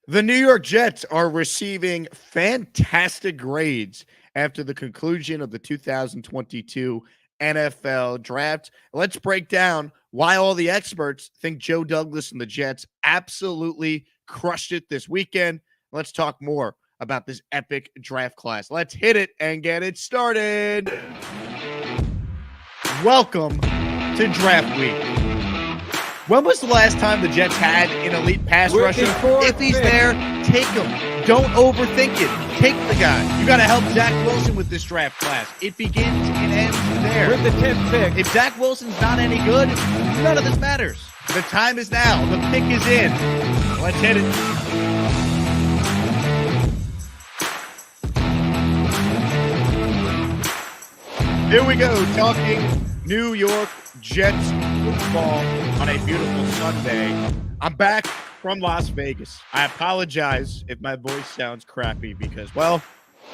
The New York Jets are receiving fantastic grades after the conclusion of the 2022 NFL draft. Let's break down why all the experts think Joe Douglas and the Jets absolutely crushed it this weekend. Let's talk more about this epic draft class. Let's hit it and get it started. Welcome to Draft Week. When was the last time the Jets had an elite pass rusher? If he's there, take him. Don't overthink it. Take the guy. You got to help Zach Wilson with this draft class. It begins and ends there. With the 10th pick. If Zach Wilson's not any good, none of this matters. The time is now. The pick is in. Let's hit it. Here we go, talking New York Jets football on a beautiful Sunday. I'm back from Las Vegas. I apologize if my voice sounds crappy because, well,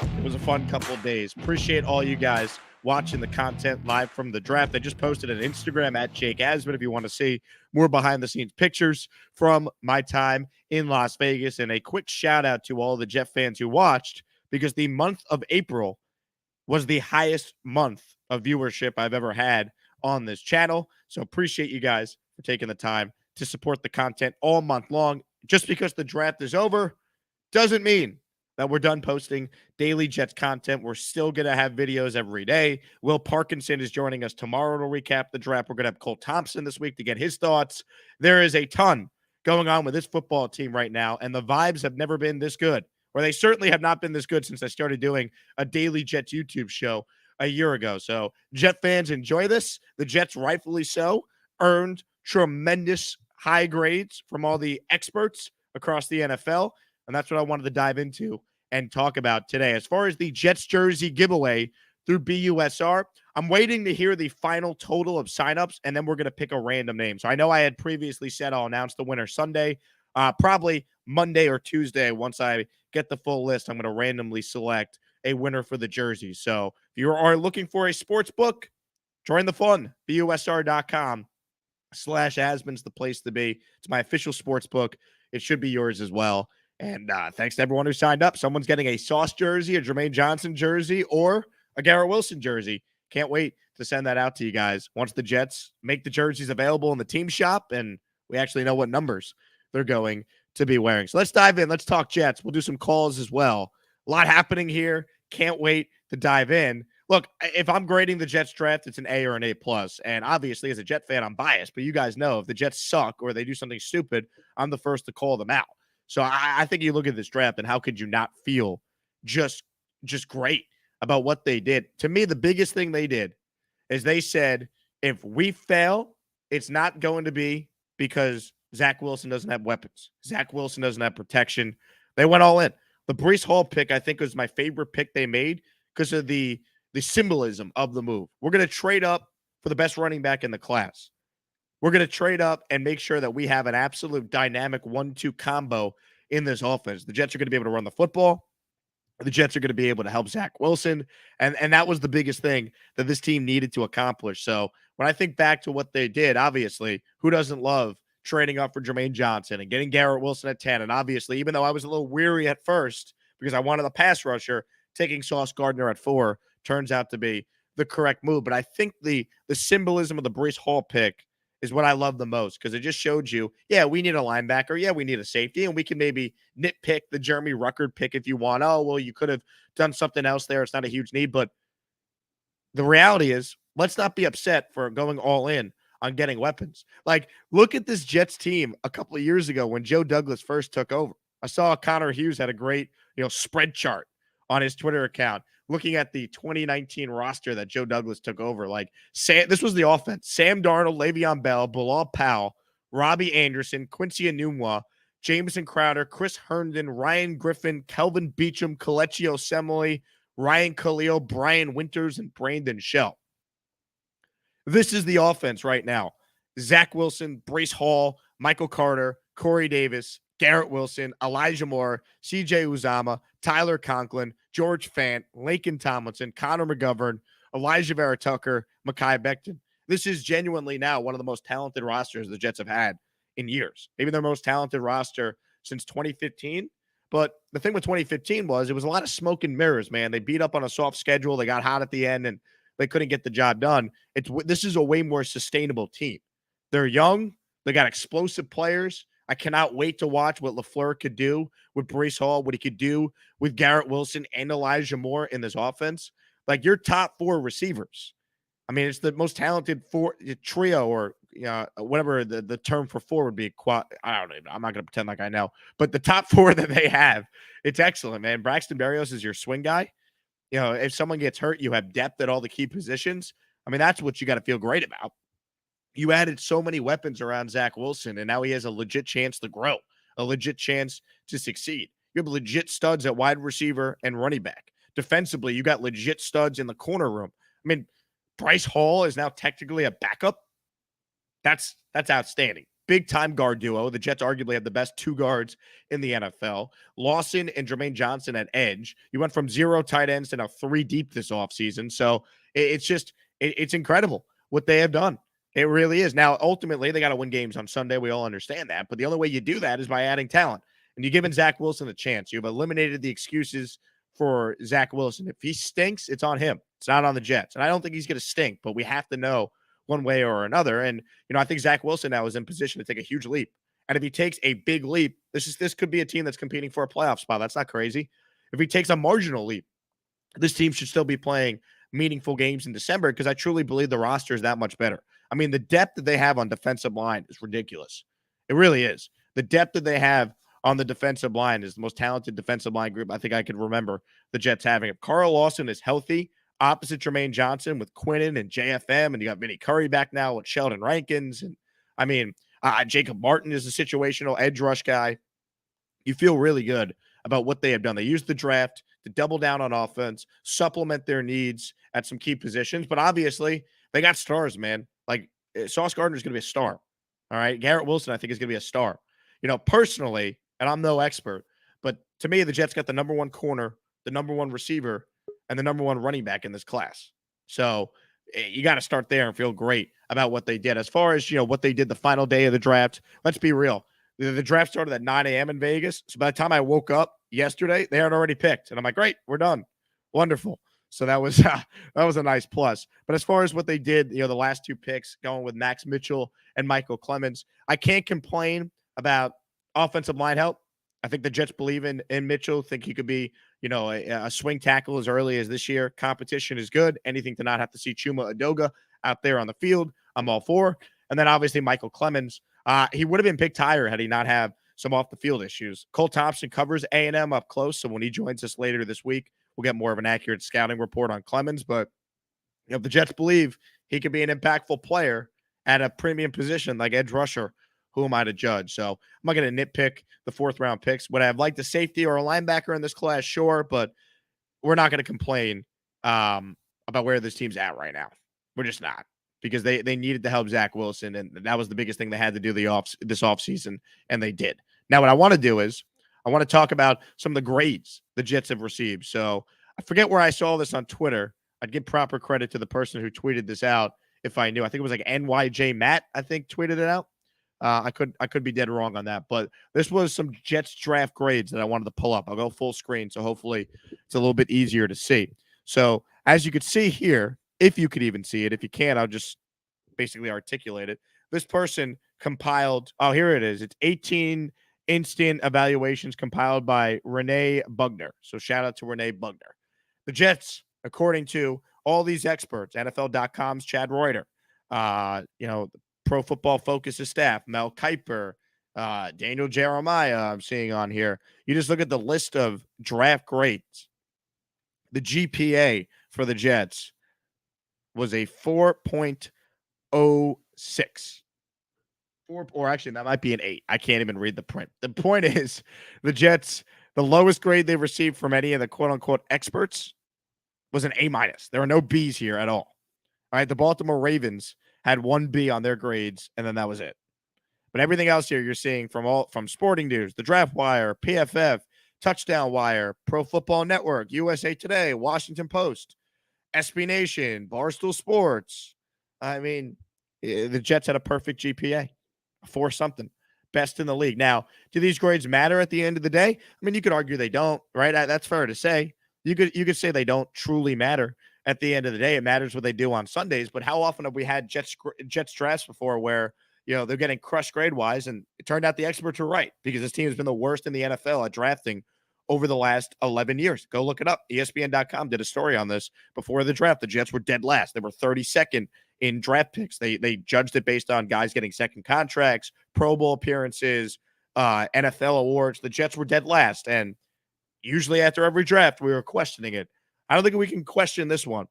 it was a fun couple of days. Appreciate all you guys watching the content live from the draft. I just posted an Instagram at Jake Asman if you want to see more behind-the-scenes pictures from my time in Las Vegas. And a quick shout-out to all the Jet fans who watched because the month of April was the highest month of viewership I've ever had on this channel. So appreciate you guys for taking the time to support the content all month long. Just because the draft is over doesn't mean that we're done posting daily Jets content. We're still going to have videos every day. Will Parkinson is joining us tomorrow to recap the draft. We're going to have Cole Thompson this week to get his thoughts. There is a ton going on with this football team right now, and the vibes have never been this good. Or they certainly have not been this good since I started doing a daily Jets YouTube show a year ago. So Jet fans, enjoy this. The Jets, rightfully so, earned tremendous high grades from all the experts across the NFL. And that's what I wanted to dive into and talk about today. As far as the Jets jersey giveaway through BUSR, I'm waiting to hear the final total of signups, and then we're going to pick a random name. So I know I had previously said I'll announce the winner Sunday, probably Monday or Tuesday. Once I get the full list, I'm going to randomly select a winner for the jersey. So if you are looking for a sports book, join the fun. BUSR.com/Asman's the place to be. It's my official sports book. It should be yours as well. And thanks to everyone who signed up. Someone's getting a Sauce jersey, a Jermaine Johnson jersey, or a Garrett Wilson jersey. Can't wait to send that out to you guys once the Jets make the jerseys available in the team shop and we actually know what numbers they're going to be wearing. So let's dive in. Let's talk Jets. We'll do some calls as well. A lot happening here. Can't wait to dive in. Look, if I'm grading the Jets draft, it's an A or an A+. And obviously, as a Jet fan, I'm biased. But you guys know if the Jets suck or they do something stupid, I'm the first to call them out. So I think you look at this draft, and how could you not feel just great about what they did? To me, the biggest thing they did is they said, if we fail, it's not going to be because Zach Wilson doesn't have weapons. Zach Wilson doesn't have protection. They went all in. The Breece Hall pick, I think, was my favorite pick they made because of the symbolism of the move. We're going to trade up for the best running back in the class. We're going to trade up and make sure that we have an absolute dynamic 1-2 combo in this offense. The Jets are going to be able to run the football. The Jets are going to be able to help Zach Wilson. And that was the biggest thing that this team needed to accomplish. So when I think back to what they did, obviously, who doesn't love trading up for Jermaine Johnson and getting Garrett Wilson at 10. And obviously, even though I was a little weary at first because I wanted a pass rusher, taking Sauce Gardner at 4 turns out to be the correct move. But I think the symbolism of the Breece Hall pick is what I love the most because it just showed you, yeah, we need a linebacker. Yeah, we need a safety. And we can maybe nitpick the Jeremy Ruckert pick if you want. Oh, well, you could have done something else there. It's not a huge need. But the reality is, let's not be upset for going all in on getting weapons. Like, look at this Jets team a couple of years ago when Joe Douglas first took over. I saw Connor Hughes had a great, spread chart on his Twitter account looking at the 2019 roster that Joe Douglas took over. Like, this was the offense. Sam Darnold, Le'Veon Bell, Bilal Powell, Robbie Anderson, Quincy Enunwa, Jameson Crowder, Chris Herndon, Ryan Griffin, Kelvin Beachum, Kelechi Osemele, Ryan Khalil, Brian Winters, and Brandon Shell. This is the offense right now. Zach Wilson, Breece Hall, Michael Carter, Corey Davis, Garrett Wilson, Elijah Moore, C.J. Uzama, Tyler Conklin, George Fant, Laken Tomlinson, Connor McGovern, Elijah Vera Tucker, Mekhi Becton. This is genuinely now one of the most talented rosters the Jets have had in years. Maybe their most talented roster since 2015. But the thing with 2015 was it was a lot of smoke and mirrors, man. They beat up on a soft schedule. They got hot at the end, and they couldn't get the job done. This is a way more sustainable team. They're young. They got explosive players. I cannot wait to watch what LaFleur could do with Breece Hall, what he could do with Garrett Wilson and Elijah Moore in this offense. Like your top four receivers. I mean, it's the most talented trio, or whatever the term for four would be. I don't know. I'm not going to pretend like I know. But the top four that they have, it's excellent, man. Braxton Berrios is your swing guy. If someone gets hurt, you have depth at all the key positions. I mean, that's what you got to feel great about. You added so many weapons around Zach Wilson, and now he has a legit chance to grow, a legit chance to succeed. You have legit studs at wide receiver and running back. Defensively, you got legit studs in the corner room. I mean, Bryce Hall is now technically a backup. That's outstanding. Big time guard duo. The Jets arguably have the best two guards in the NFL. Lawson and Jermaine Johnson at edge. You went from 0 tight ends to now 3 deep this offseason. So it's incredible what they have done. It really is. Now, ultimately, they got to win games on Sunday. We all understand that. But the only way you do that is by adding talent. And you've given Zach Wilson a chance. You've eliminated the excuses for Zach Wilson. If he stinks, it's on him. It's not on the Jets. And I don't think he's going to stink, but we have to know one way or another. And, I think Zach Wilson now is in position to take a huge leap. And if he takes a big leap, this could be a team that's competing for a playoff spot. That's not crazy. If he takes a marginal leap, this team should still be playing meaningful games in December, because I truly believe the roster is that much better. I mean, the depth that they have on defensive line is ridiculous. It really is. The depth that they have on the defensive line is the most talented defensive line group I think I can remember the Jets having. If Carl Lawson is healthy, opposite Jermaine Johnson with Quinnen and JFM, and you got Vinny Curry back now with Sheldon Rankins, and I mean, Jacob Martin is a situational edge rush guy. You feel really good about what they have done. They used the draft to double down on offense, supplement their needs at some key positions, but obviously they got stars, man. Like Sauce Gardner is going to be a star. All right. Garrett Wilson, I think, is going to be a star. Personally, and I'm no expert, but to me, the Jets got the number one corner, the number one receiver, and the number one running back in this class. So you got to start there and feel great about what they did. As far as, what they did the final day of the draft, let's be real. The draft started at 9 a.m. in Vegas. So by the time I woke up yesterday, they had already picked. And I'm like, great, we're done. Wonderful. So that was a nice plus. But as far as what they did, the last two picks going with Max Mitchell and Michael Clemens, I can't complain about offensive line help. I think the Jets believe in Mitchell, think he could be, a swing tackle as early as this year. Competition is good. Anything to not have to see Chuma Edoga out there on the field, I'm all for. And then obviously Michael Clemens, he would have been picked higher had he not have some off the field issues. Cole Thompson covers A&M up close, so when he joins us later this week, we'll get more of an accurate scouting report on Clemens. But if the Jets believe he could be an impactful player at a premium position like edge rusher, who am I to judge? So I'm not going to nitpick the fourth-round picks. Would I have liked a safety or a linebacker in this class? Sure, but we're not going to complain about where this team's at right now. We're just not, because they needed to help Zach Wilson, and that was the biggest thing they had to do this offseason, and they did. Now, what I want to do is I want to talk about some of the grades the Jets have received. So I forget where I saw this on Twitter. I'd give proper credit to the person who tweeted this out if I knew. I think it was like NYJ Matt, I think, tweeted it out. I could be dead wrong on that, but this was some Jets draft grades that I wanted to pull up. I'll go full screen, so hopefully it's a little bit easier to see. So as you could see here, if you could even see it, if you can't, I'll just basically articulate it. This person compiled, here it is. It's 18 instant evaluations compiled by Renee Bugner. So shout out to Renee Bugner. The Jets, according to all these experts, NFL.com's Chad Reuter, Pro Football Focus's staff, Mel Kiper, Daniel Jeremiah, I'm seeing on here. You just look at the list of draft grades. The GPA for the Jets was a 4.06. Or actually, that might be an 8. I can't even read the print. The point is, the Jets, the lowest grade they've received from any of the quote-unquote experts was an A-. There are no Bs here at all. All right, the Baltimore Ravens had 1 B on their grades, and then that was it. But everything else here you're seeing from Sporting News, the Draft Wire, PFF, Touchdown Wire, Pro Football Network, USA Today, Washington Post, SB Nation, Barstool Sports. I mean, the Jets had a perfect GPA, 4 something. best in the league. Now, do these grades matter at the end of the day? I mean, you could argue they don't, right? That's fair to say. You could say they don't truly matter at the end of the day. It matters what they do on Sundays. But how often have we had Jets drafts before where they're getting crushed grade wise, and it turned out the experts were right because this team has been the worst in the NFL at drafting over the last 11 years. Go look it up. ESPN.com did a story on this before the draft. The Jets were dead last. They were 32nd in draft picks. They judged it based on guys getting second contracts, Pro Bowl appearances, NFL awards. The Jets were dead last. And usually after every draft, we were questioning it. I don't think we can question this one.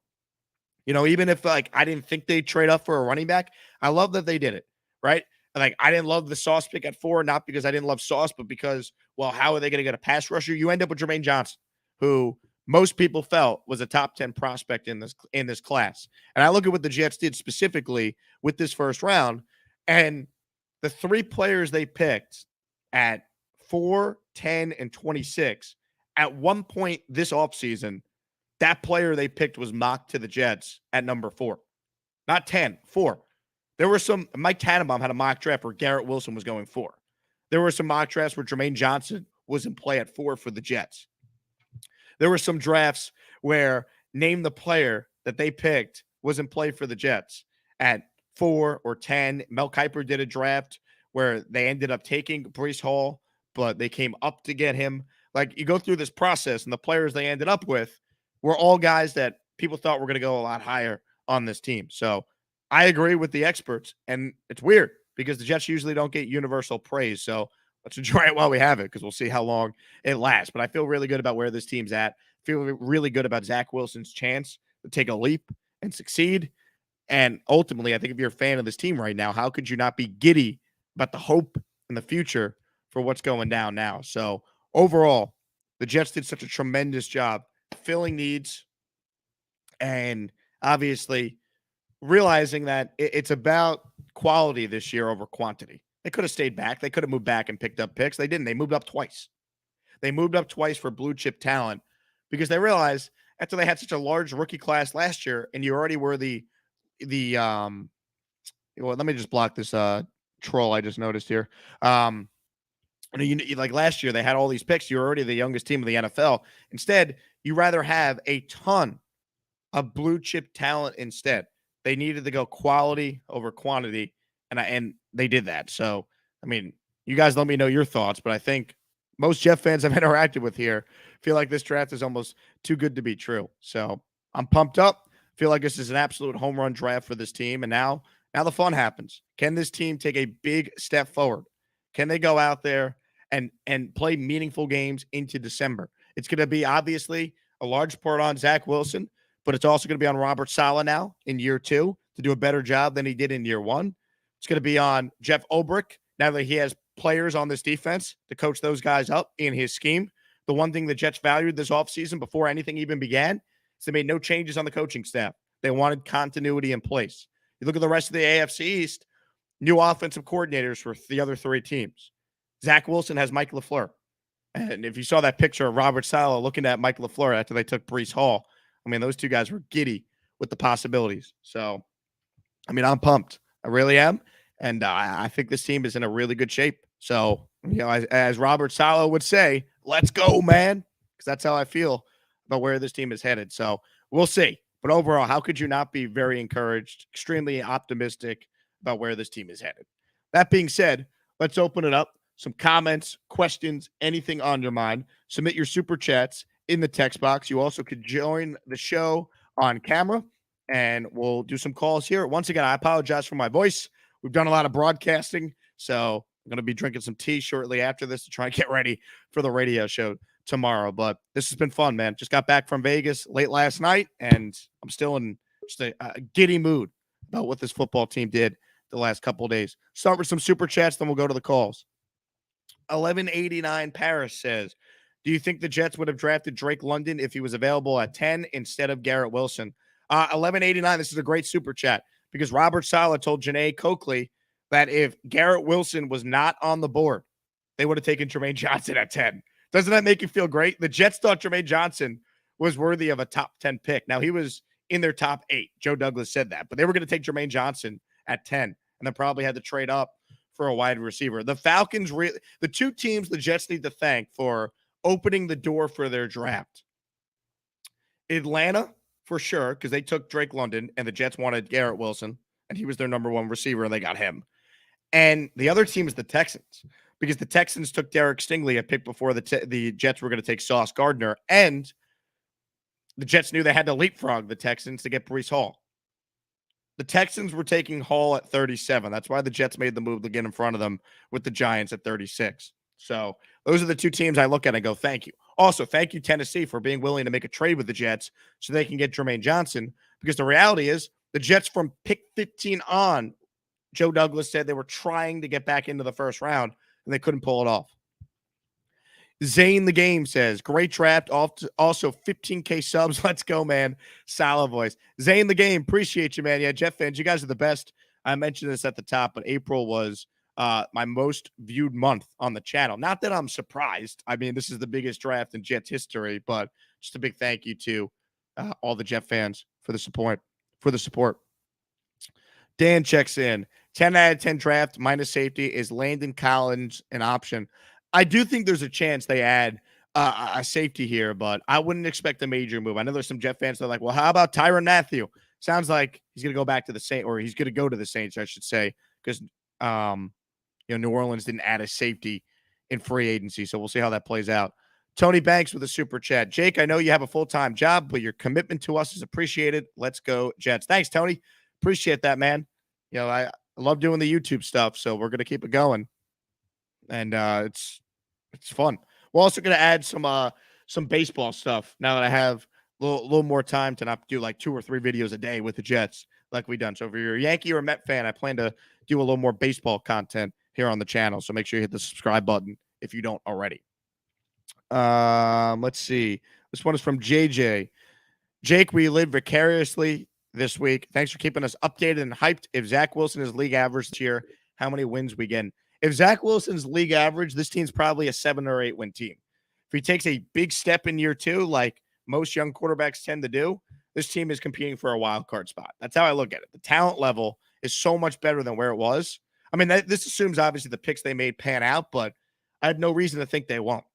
Even if I didn't think they'd trade up for a running back, I love that they did it, right? And I didn't love the Sauce pick at 4, not because I didn't love Sauce, but because, well, how are they going to get a pass rusher? You end up with Jermaine Johnson, who most people felt was a top 10 prospect in this class. And I look at what the Jets did specifically with this first round, and the 3 players they picked at 4, 10, and 26, at one point this offseason, that player they picked was mocked to the Jets at number 4. Not 10, 4. There were some, Mike Tannenbaum had a mock draft where Garrett Wilson was going 4. There were some mock drafts where Jermaine Johnson was in play at 4 for the Jets. There were some drafts where name the player that they picked was in play for the Jets at 4 or 10. Mel Kiper did a draft where they ended up taking Breece Hall, but they came up to get him. You go through this process, and the players they ended up with were all guys that people thought were going to go a lot higher on this team. So I agree with the experts, and it's weird because the Jets usually don't get universal praise. So let's enjoy it while we have it because we'll see how long it lasts. But I feel really good about where this team's at. I feel really good about Zach Wilson's chance to take a leap and succeed. And ultimately, I think if you're a fan of this team right now, how could you not be giddy about the hope and the future for what's going down now? So overall, the Jets did such a tremendous job filling needs and obviously realizing that it's about quality this year over quantity. They could have stayed back. They could have moved back and picked up picks. They didn't. They moved up twice. They moved up twice for blue chip talent because they realized after they had such a large rookie class last year and you already were let me just block this troll I just noticed here. Like last year, they had all these picks. You're already the youngest team of the NFL. Instead, you rather have a ton of blue chip talent instead. They needed to go quality over quantity, and they did that. So, I mean, you guys let me know your thoughts, but I think most Jeff fans I've interacted with here feel like this draft is almost too good to be true. So I'm pumped up. Feel like this is an absolute home run draft for this team, and now the fun happens. Can this team take a big step forward? Can they go out there and play meaningful games into December? It's going to be obviously a large part on Zach Wilson, but it's also going to be on Robert Saleh now in year 2 to do a better job than he did in year 1. It's going to be on Jeff Ulbrich now that he has players on this defense to coach those guys up in his scheme. The one thing the Jets valued this offseason before anything even began is they made no changes on the coaching staff. They wanted continuity in place. You look at the rest of the AFC East, new offensive coordinators for the other 3 teams. Zach Wilson has Mike LaFleur. And if you saw that picture of Robert Saleh looking at Mike LaFleur after they took Breece Hall, I mean, those 2 guys were giddy with the possibilities. So, I mean, I'm pumped. I really am. And I think this team is in a really good shape. So, as Robert Saleh would say, let's go, man. Because that's how I feel about where this team is headed. So, we'll see. But overall, how could you not be very encouraged, extremely optimistic about where this team is headed? That being said, let's open it up. Some comments, questions, anything on your mind. Submit your super chats in the text box. You also could join the show on camera, and we'll do some calls here. Once again, I apologize for my voice. We've done a lot of broadcasting, so I'm going to be drinking some tea shortly after this to try and get ready for the radio show tomorrow. But this has been fun, man. Just got back from Vegas late last night, and I'm still in just a giddy mood about what this football team did the last couple of days. Start with some super chats, then we'll go to the calls. 1189 Paris says, do you think the Jets would have drafted Drake London if he was available at 10 instead of Garrett Wilson? 1189, this is a great super chat because Robert Saleh told Janae Coakley that if Garrett Wilson was not on the board, they would have taken Jermaine Johnson at 10. Doesn't that make you feel great? The Jets thought Jermaine Johnson was worthy of a top 10 pick. Now, he was in their top 8. Joe Douglas said that, but they were going to take Jermaine Johnson at 10 and then probably had to trade up for a wide receiver. The Falcons, the two teams the Jets need to thank for opening the door for their draft. Atlanta, for sure, because they took Drake London, and the Jets wanted Garrett Wilson, and he was their number one receiver, and they got him. And the other team is the Texans, because the Texans took Derek Stingley, a pick before the Jets were going to take Sauce Gardner, and the Jets knew they had to leapfrog the Texans to get Breece Hall. The Texans were taking Hall at 37. That's why the Jets made the move to get in front of them with the Giants at 36. So those are the two teams I look at and go, thank you. Also, thank you, Tennessee, for being willing to make a trade with the Jets so they can get Jermaine Johnson, because the reality is the Jets from pick 15 on, Joe Douglas said they were trying to get back into the first round, and they couldn't pull it off. Zane the Game says, great draft. Also, 15K subs. Let's go, man. Solid voice. Zane the Game, appreciate you, man. Yeah, Jet fans, you guys are the best. I mentioned this at the top, but April was my most viewed month on the channel. Not that I'm surprised. I mean, this is the biggest draft in Jets history, but just a big thank you to all the Jet fans for the support. Dan checks in. 10 out of 10 draft minus safety. Is Landon Collins an option? I do think there's a chance they add a safety here, but I wouldn't expect a major move. I know there's some Jet fans that are like, well, how about Tyrann Mathieu? Sounds like he's going to go back to the Saints, or he's going to go to the Saints, I should say, because New Orleans didn't add a safety in free agency, so we'll see how that plays out. Tony Banks with a super chat. Jake, I know you have a full-time job, but your commitment to us is appreciated. Let's go, Jets. Thanks, Tony. Appreciate that, man. I love doing the YouTube stuff, so we're going to keep it going. And it's fun. We're also going to add some baseball stuff now that I have a little more time to not do like 2 or 3 videos a day with the Jets like we've done. So if you're a Yankee or a Met fan, I plan to do a little more baseball content here on the channel. So make sure you hit the subscribe button if you don't already. Let's see. This one is from JJ. Jake, we live vicariously this week. Thanks for keeping us updated and hyped. If Zach Wilson is league average this year, how many wins we get? If Zach Wilson's league average, this team's probably a 7 or 8 win team. If he takes a big step in year 2, like most young quarterbacks tend to do, this team is competing for a wild card spot. That's how I look at it. The talent level is so much better than where it was. I mean, this assumes obviously the picks they made pan out, but I have no reason to think they won't.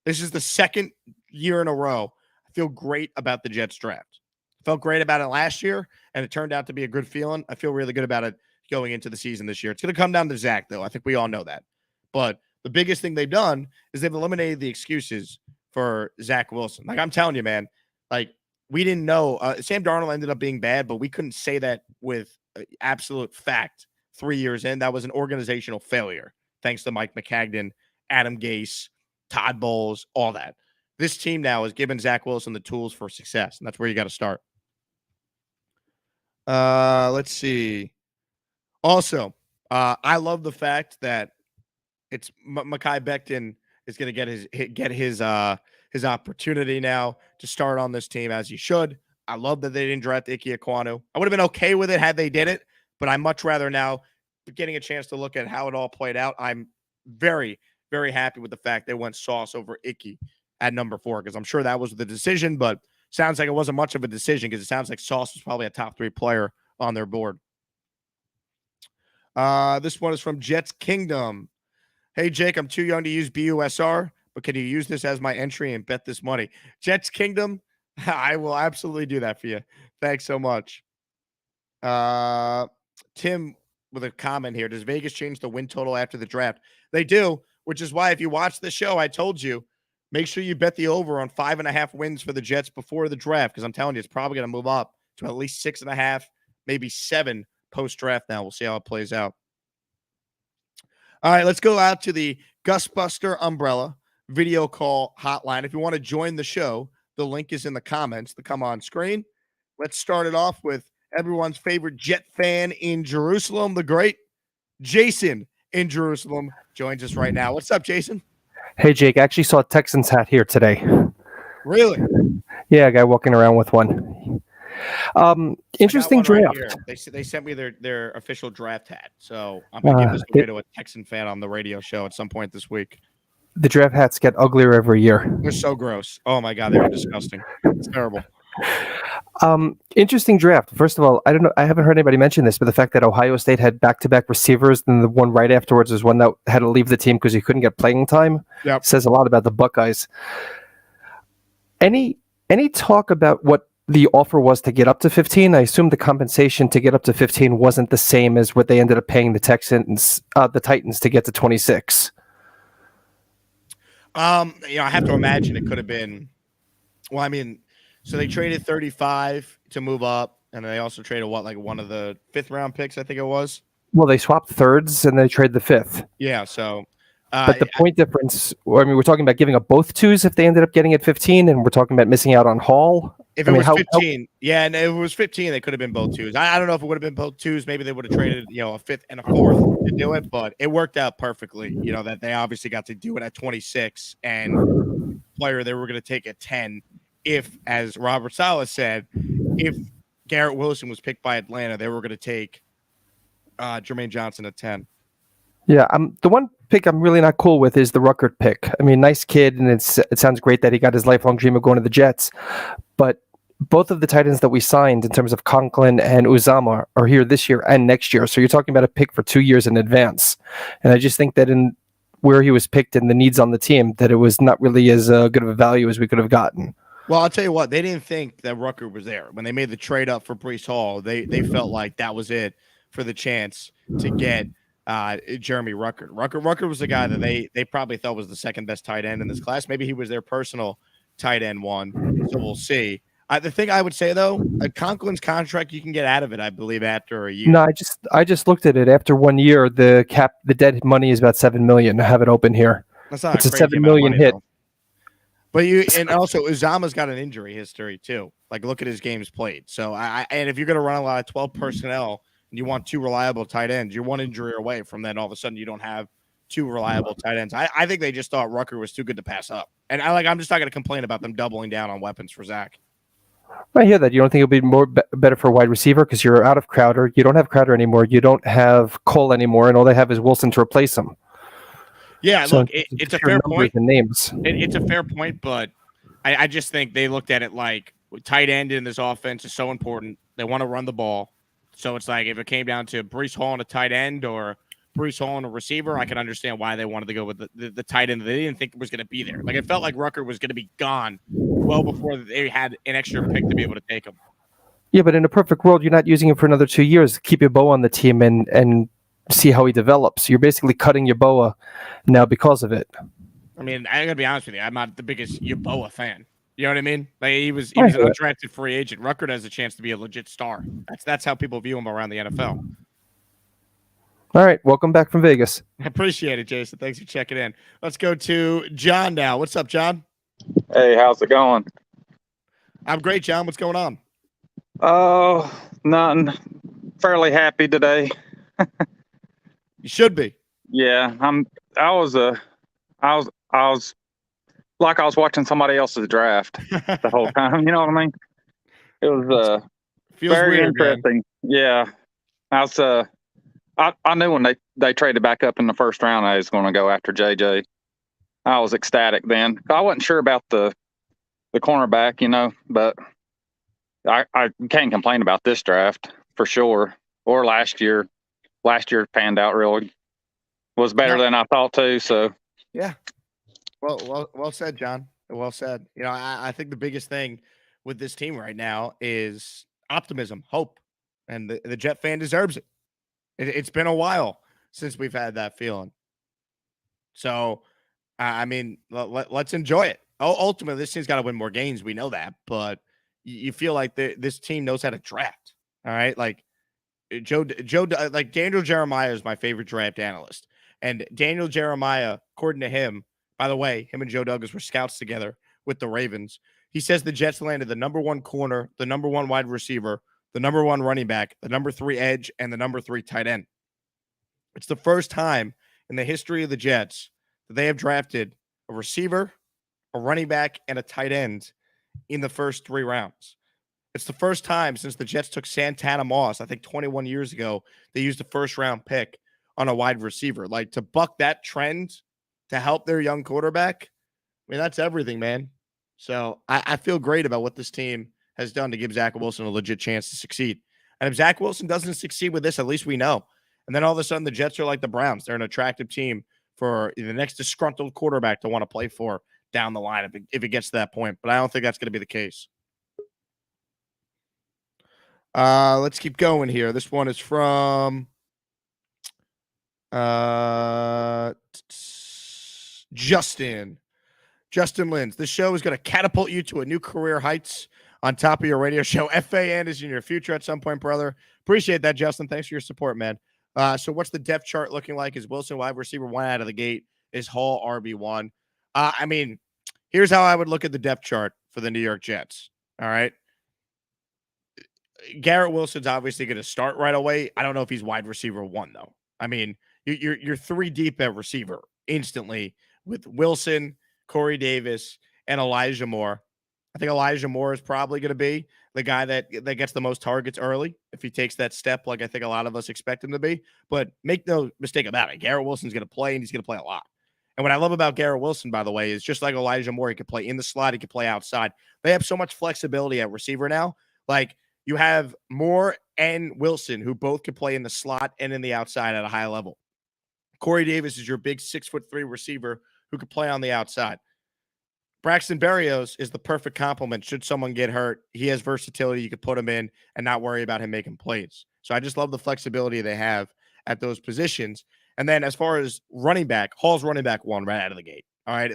This is the second year in a row I feel great about the Jets draft. Felt great about it last year, and it turned out to be a good feeling. I feel really good about it going into the season this year. It's going to come down to Zach, though. I think we all know that. But the biggest thing they've done is they've eliminated the excuses for Zach Wilson. Like, I'm telling you, man, like, we didn't know. Sam Darnold ended up being bad, but we couldn't say that with absolute fact 3 years in. That was an organizational failure, thanks to Mike McCagnon, Adam Gase, Todd Bowles, all that. This team now has given Zach Wilson the tools for success, and that's where you got to start. Let's see. Also, I love the fact that it's Mekhi Becton is going to get his opportunity now to start on this team, as he should. I love that they didn't draft Ike Ekwonu. I would have been okay with it had they did it, but I'd much rather now getting a chance to look at how it all played out. I'm very, very happy with the fact they went Sauce over Ike at number 4, because I'm sure that was the decision, but sounds like it wasn't much of a decision, because it sounds like Sauce was probably a top 3 player on their board. This one is from Jets Kingdom. Hey, Jake, I'm too young to use BUSR, but can you use this as my entry and bet this money? Jets Kingdom, I will absolutely do that for you. Thanks so much. Tim with a comment here. Does Vegas change the win total after the draft? They do, which is why if you watch the show, I told you, make sure you bet the over on 5.5 wins for the Jets before the draft, because I'm telling you, it's probably going to move up to at least 6.5, maybe 7 post-draft now. We'll see how it plays out. All right, let's go out to the Gusbuster Umbrella video call hotline. If you want to join the show, the link is in the comments to come on screen. Let's start it off with everyone's favorite Jet fan in Jerusalem, the great Jason in Jerusalem joins us right now. What's up, Jason? Hey, Jake. I actually saw a Texans hat here today. Really? Yeah, a guy walking around with one. Interesting draft. Right, they sent me their official draft hat, so I'm going to give this away to a Texan fan on the radio show at some point this week. The draft hats get uglier every year. They're so gross. Oh, my God. They're disgusting. It's terrible. Interesting draft. First of all, I don't know. I haven't heard anybody mention this, but the fact that Ohio State had back-to-back receivers, and the one right afterwards was one that had to leave the team because he couldn't get playing time, says a lot about the Buckeyes. Any talk about what the offer was to get up to 15? I assume the compensation to get up to 15 wasn't the same as what they ended up paying the Titans to get to 26. I have to imagine it could have been. Well, I mean, so they traded 35 to move up, and they also traded one of the 5th round picks, I think it was. Well, they swapped thirds and they traded the 5th. Yeah, so. But the point difference, I mean, we're talking about giving up both 2s if they ended up getting at 15, and we're talking about missing out on Hall. If it was 15, and if it was 15, they could have been both 2s. I don't know if it would have been both 2s. Maybe they would have traded, a 5th and a 4th to do it, but it worked out perfectly. That they obviously got to do it at 26, and player they were going to take at 10. If, as Robert Saleh said, if Garrett Wilson was picked by Atlanta, they were going to take Jermaine Johnson at 10. Yeah, the one pick I'm really not cool with is the Ruckert pick. I mean, nice kid, and it sounds great that he got his lifelong dream of going to the Jets. But both of the tight ends that we signed in terms of Conklin and Uzama are here this year and next year. So you're talking about a pick for 2 years in advance. And I just think that in where he was picked and the needs on the team, that it was not really as good of a value as we could have gotten. Well, I'll tell you what, they didn't think that Ruckert was there. When they made the trade up for Breece Hall, they felt like that was it for the chance to get Jeremy Ruckert. Ruckert was the guy that they probably thought was the second best tight end in this class. Maybe he was their personal tight end one. So we'll see. The thing I would say though, Conklin's contract you can get out of it, I believe, after a year. No, I just looked at it. After 1 year, the dead money is about $7 million. I have it open here. That's not it's a $7 million hit. Though. But and also Uzama's got an injury history too. Like look at his games played. So and if you're going to run a lot of 12 personnel and you want 2 reliable tight ends, you're 1 injury away from then all of a sudden you don't have 2 reliable tight ends. I think they just thought Ruckert was too good to pass up. And I'm just not going to complain about them doubling down on weapons for Zach. I hear that. You don't think it'll be better for a wide receiver because you're out of Crowder. You don't have Crowder anymore. You don't have Cole anymore, and all they have is Wilson to replace him. Yeah, so look, it's a fair point. Names. It's a fair point, but I just think they looked at it like tight end in this offense is so important. They want to run the ball. So it's like if it came down to Breece Hall and a tight end or Breece Hall and a receiver, I can understand why they wanted to go with the tight end. They didn't think it was going to be there. Like it felt like Ruckert was going to be gone well before they had an extra pick to be able to take him. Yeah, but in a perfect world, you're not using him for another 2 years. Keep your bow on the team and see how he develops. You're basically cutting your boa now because of it. I mean, I gotta be honest with you. I'm not the biggest Yeboah fan. You know what I mean? Like he was an undrafted free agent. Ruckert has a chance to be a legit star. That's how people view him around the NFL. All right, welcome back from Vegas. I appreciate it, Jason. Thanks for checking in. Let's go to John now. What's up, John? Hey, how's it going? I'm great, John. What's going on? Oh, nothing. Fairly happy today. You should be. Yeah, I was like I was watching somebody else's draft the whole time. You know what I mean? It was feels very weird, interesting. Man. Yeah, I was. I knew when they traded back up in the first round, I was going to go after JJ. I was ecstatic then. I wasn't sure about the cornerback, but I can't complain about this draft for sure. Or last year. Last year panned out really was better than I thought too. So yeah. Well said, John. Well said. I think the biggest thing with this team right now is optimism, hope, and the Jet fan deserves it. It's been a while since we've had that feeling. So, I mean, let's enjoy it. Ultimately, this team's got to win more games. We know that, but you feel like this team knows how to draft. All right, like like Daniel Jeremiah is my favorite draft analyst, and Daniel Jeremiah, according to him, by the way, him and Joe Douglas were scouts together with the Ravens. He says the Jets landed the number 1 corner, the number 1 wide receiver, the number 1 running back, the number 3 edge, and the number 3 tight end. It's the first time in the history of the Jets that they have drafted a receiver, a running back, and a tight end in the first 3 rounds. It's the first time since the Jets took Santana Moss, I think 21 years ago, they used a first-round pick on a wide receiver. Like, to buck that trend, to help their young quarterback, I mean, that's everything, man. So I feel great about what this team has done to give Zach Wilson a legit chance to succeed. And if Zach Wilson doesn't succeed with this, at least we know. And then all of a sudden the Jets are like the Browns. They're an attractive team for the next disgruntled quarterback to want to play for down the line if it gets to that point. But I don't think that's going to be the case. Let's keep going here. This one is from Justin Lins. This show is going to catapult you to a new career heights on top of your radio show. FAN is in your future at some point, brother. Appreciate that, Justin. Thanks for your support, man. So what's the depth chart looking like? Is Wilson wide receiver 1 out of the gate? Is Hall RB1? I mean, here's how I would look at the depth chart for the New York Jets. All right. Garrett Wilson's obviously going to start right away. I don't know if he's wide receiver 1, though. I mean, you're 3 deep at receiver instantly with Wilson, Corey Davis, and Elijah Moore. I think Elijah Moore is probably going to be the guy that gets the most targets early if he takes that step like I think a lot of us expect him to be. But make no mistake about it, Garrett Wilson's going to play, and he's going to play a lot. And what I love about Garrett Wilson, by the way, is just like Elijah Moore, he can play in the slot, he can play outside. They have so much flexibility at receiver now. Like, you have Moore and Wilson, who both can play in the slot and in the outside at a high level. Corey Davis is your big 6'3" receiver who can play on the outside. Braxton Berrios is the perfect complement. Should someone get hurt, he has versatility. You could put him in and not worry about him making plays. So I just love the flexibility they have at those positions. And then as far as running back, Hall's running back 1 right out of the gate. All right.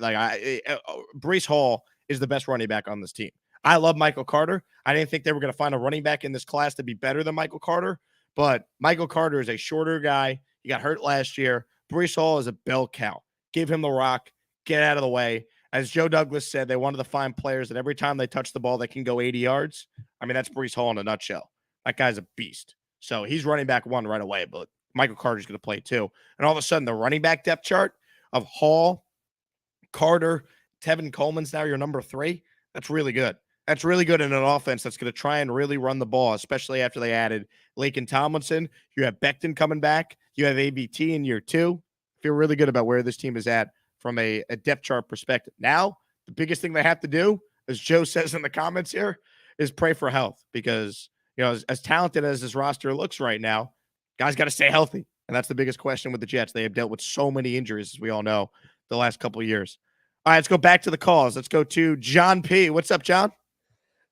Breece Hall is the best running back on this team. I love Michael Carter. I didn't think they were going to find a running back in this class to be better than Michael Carter, but Michael Carter is a shorter guy. He got hurt last year. Breece Hall is a bell cow. Give him the rock. Get out of the way. As Joe Douglas said, they wanted to find players that every time they touch the ball, they can go 80 yards. I mean, that's Breece Hall in a nutshell. That guy's a beast. So he's running back 1 right away, but Michael Carter's going to play 2. And all of a sudden, the running back depth chart of Hall, Carter, Tevin Coleman's now your number 3. That's really good. That's really good in an offense that's going to try and really run the ball, especially after they added Laken Tomlinson. You have Becton coming back. You have ABT in year 2. Feel really good about where this team is at from a depth chart perspective. Now, the biggest thing they have to do, as Joe says in the comments here, is pray for health because, you know, as talented as this roster looks right now, guys got to stay healthy. And that's the biggest question with the Jets. They have dealt with so many injuries, as we all know, the last couple of years. All right, let's go back to the calls. Let's go to John P. What's up, John?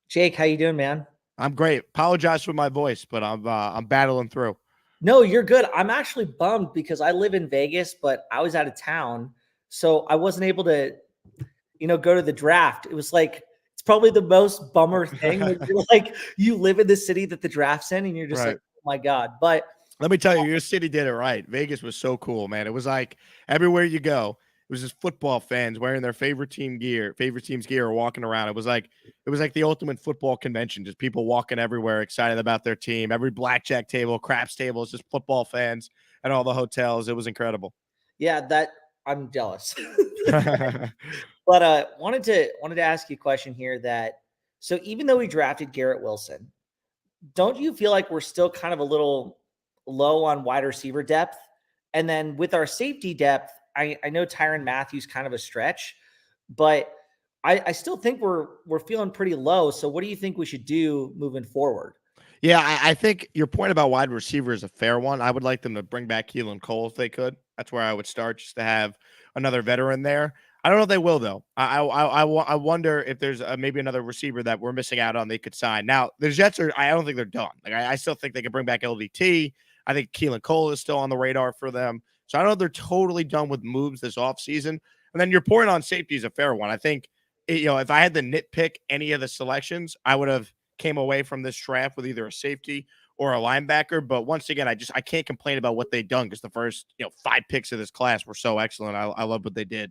Jake, how you doing, man? I'm great. Apologize for my voice, but I'm battling through. No, you're good. I'm actually bummed because I live in Vegas, but I was out of town, so I wasn't able to, go to the draft. It was like it's probably the most bummer thing when you're like you live in the city that the draft's in, and you're just right. like, oh my god. But let me tell you, your city did it right. Vegas was so cool, man. It was like everywhere you go, it was just football fans wearing their favorite team's gear, walking around. It was like the ultimate football convention. Just people walking everywhere, excited about their team. Every blackjack table, craps table, it's just football fans at all the hotels. It was incredible. Yeah, that I'm jealous. But wanted to ask you a question here. So even though we drafted Garrett Wilson, don't you feel like we're still kind of a little low on wide receiver depth? And then with our safety depth, I know Tyrann Mathieu kind of a stretch, but I still think we're feeling pretty low. So what do you think we should do moving forward? Yeah, I think your point about wide receiver is a fair one. I would like them to bring back Keelan Cole if they could. That's where I would start, just to have another veteran there. I don't know if they will, though. I wonder if there's maybe another receiver that we're missing out on they could sign. Now, the Jets I don't think they're done. Like I still think they could bring back LDT. I think Keelan Cole is still on the radar for them. So I don't know if they're totally done with moves this offseason. And then your point on safety is a fair one. I think, if I had to nitpick any of the selections, I would have came away from this draft with either a safety or a linebacker. But once again, I can't complain about what they've done because the first 5 picks of this class were so excellent. I love what they did.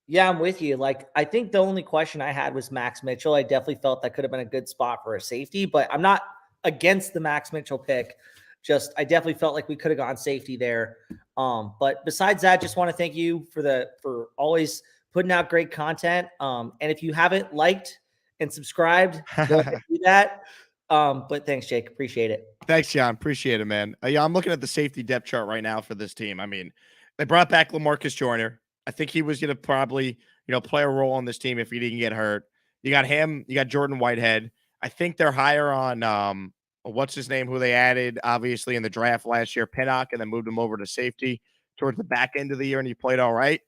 Yeah, I'm with you. Like, I think the only question I had was Max Mitchell. I definitely felt that could have been a good spot for a safety, but I'm not against the Max Mitchell pick. Just, I definitely felt like we could have gone safety there. But besides that, just want to thank you for always putting out great content. And if you haven't liked and subscribed, go ahead and do that. But thanks, Jake. Appreciate it. Thanks, John. Appreciate it, man. Yeah, I'm looking at the safety depth chart right now for this team. I mean, they brought back LaMarcus Joyner. I think he was going to probably, play a role on this team if he didn't get hurt. You got him. You got Jordan Whitehead. I think they're higher on what's his name, who they added obviously in the draft last year, Pinnock, and then moved him over to safety towards the back end of the year, and he played all right.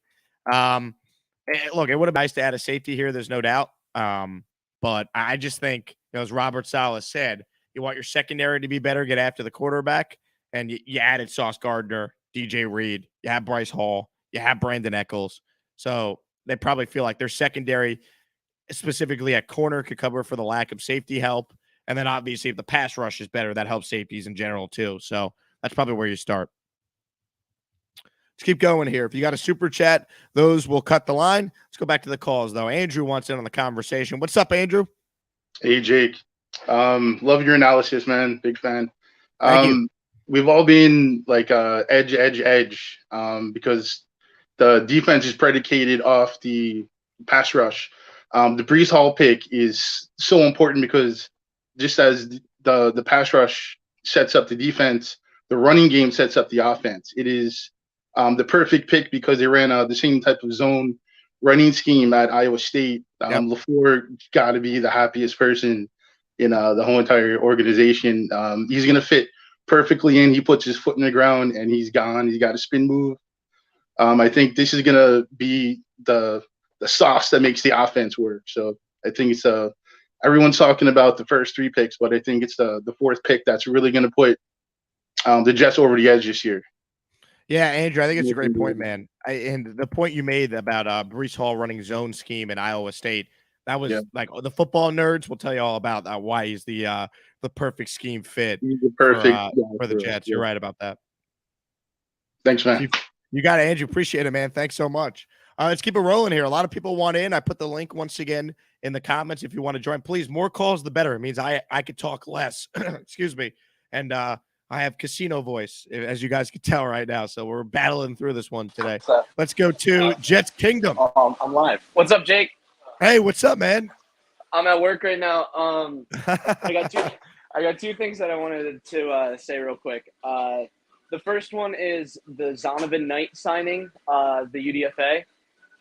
Look, it would have been nice to add a safety here. There's no doubt. But I just think, as Robert Saleh said, you want your secondary to be better, get after the quarterback, and you added Sauce Gardner, DJ Reed, you have Bryce Hall, you have Brandon Eccles. So they probably feel like their secondary, specifically at corner, could cover for the lack of safety help. And then obviously if the pass rush is better, that helps safeties in general too. So that's probably where you start. Let's keep going here. If you got a super chat, those will cut the line. Let's go back to the calls, though. Andrew wants in on the conversation. What's up, Andrew? Hey, Jake. Love your analysis, man. Big fan. Thank you. We've all been like edge, because the defense is predicated off the pass rush. The Breece Hall pick is so important because just as the pass rush sets up the defense, the running game sets up the offense. It is the perfect pick because they ran the same type of zone running scheme at Iowa State. LaFleur got to be the happiest person in the whole entire organization. He's going to fit perfectly in. He puts his foot in the ground and he's gone. He's got a spin move. I think this is going to be the sauce that makes the offense work. So I think it's everyone's talking about the first 3 picks, but I think it's the 4th pick that's really going to put the Jets over the edge this year. Yeah, Andrew, I think it's a great point, man. And the point you made about Breece Hall running zone scheme in Iowa State, that was like the football nerds will tell you all about why he's the perfect scheme fit for the Jets. You're right about that. Thanks, man. You got it, Andrew. Appreciate it, man. Thanks so much. Let's keep it rolling here. A lot of people want in. I put the link once again in the comments if you want to join. Please, more calls, the better. It means I could talk less. Excuse me. And I have casino voice, as you guys can tell right now. So we're battling through this one today. Let's go to Jets Kingdom. I'm live. What's up, Jake? Hey, what's up, man? I'm at work right now. I got two things that I wanted to say real quick. The first one is the Zonovan Knight signing, the UDFA.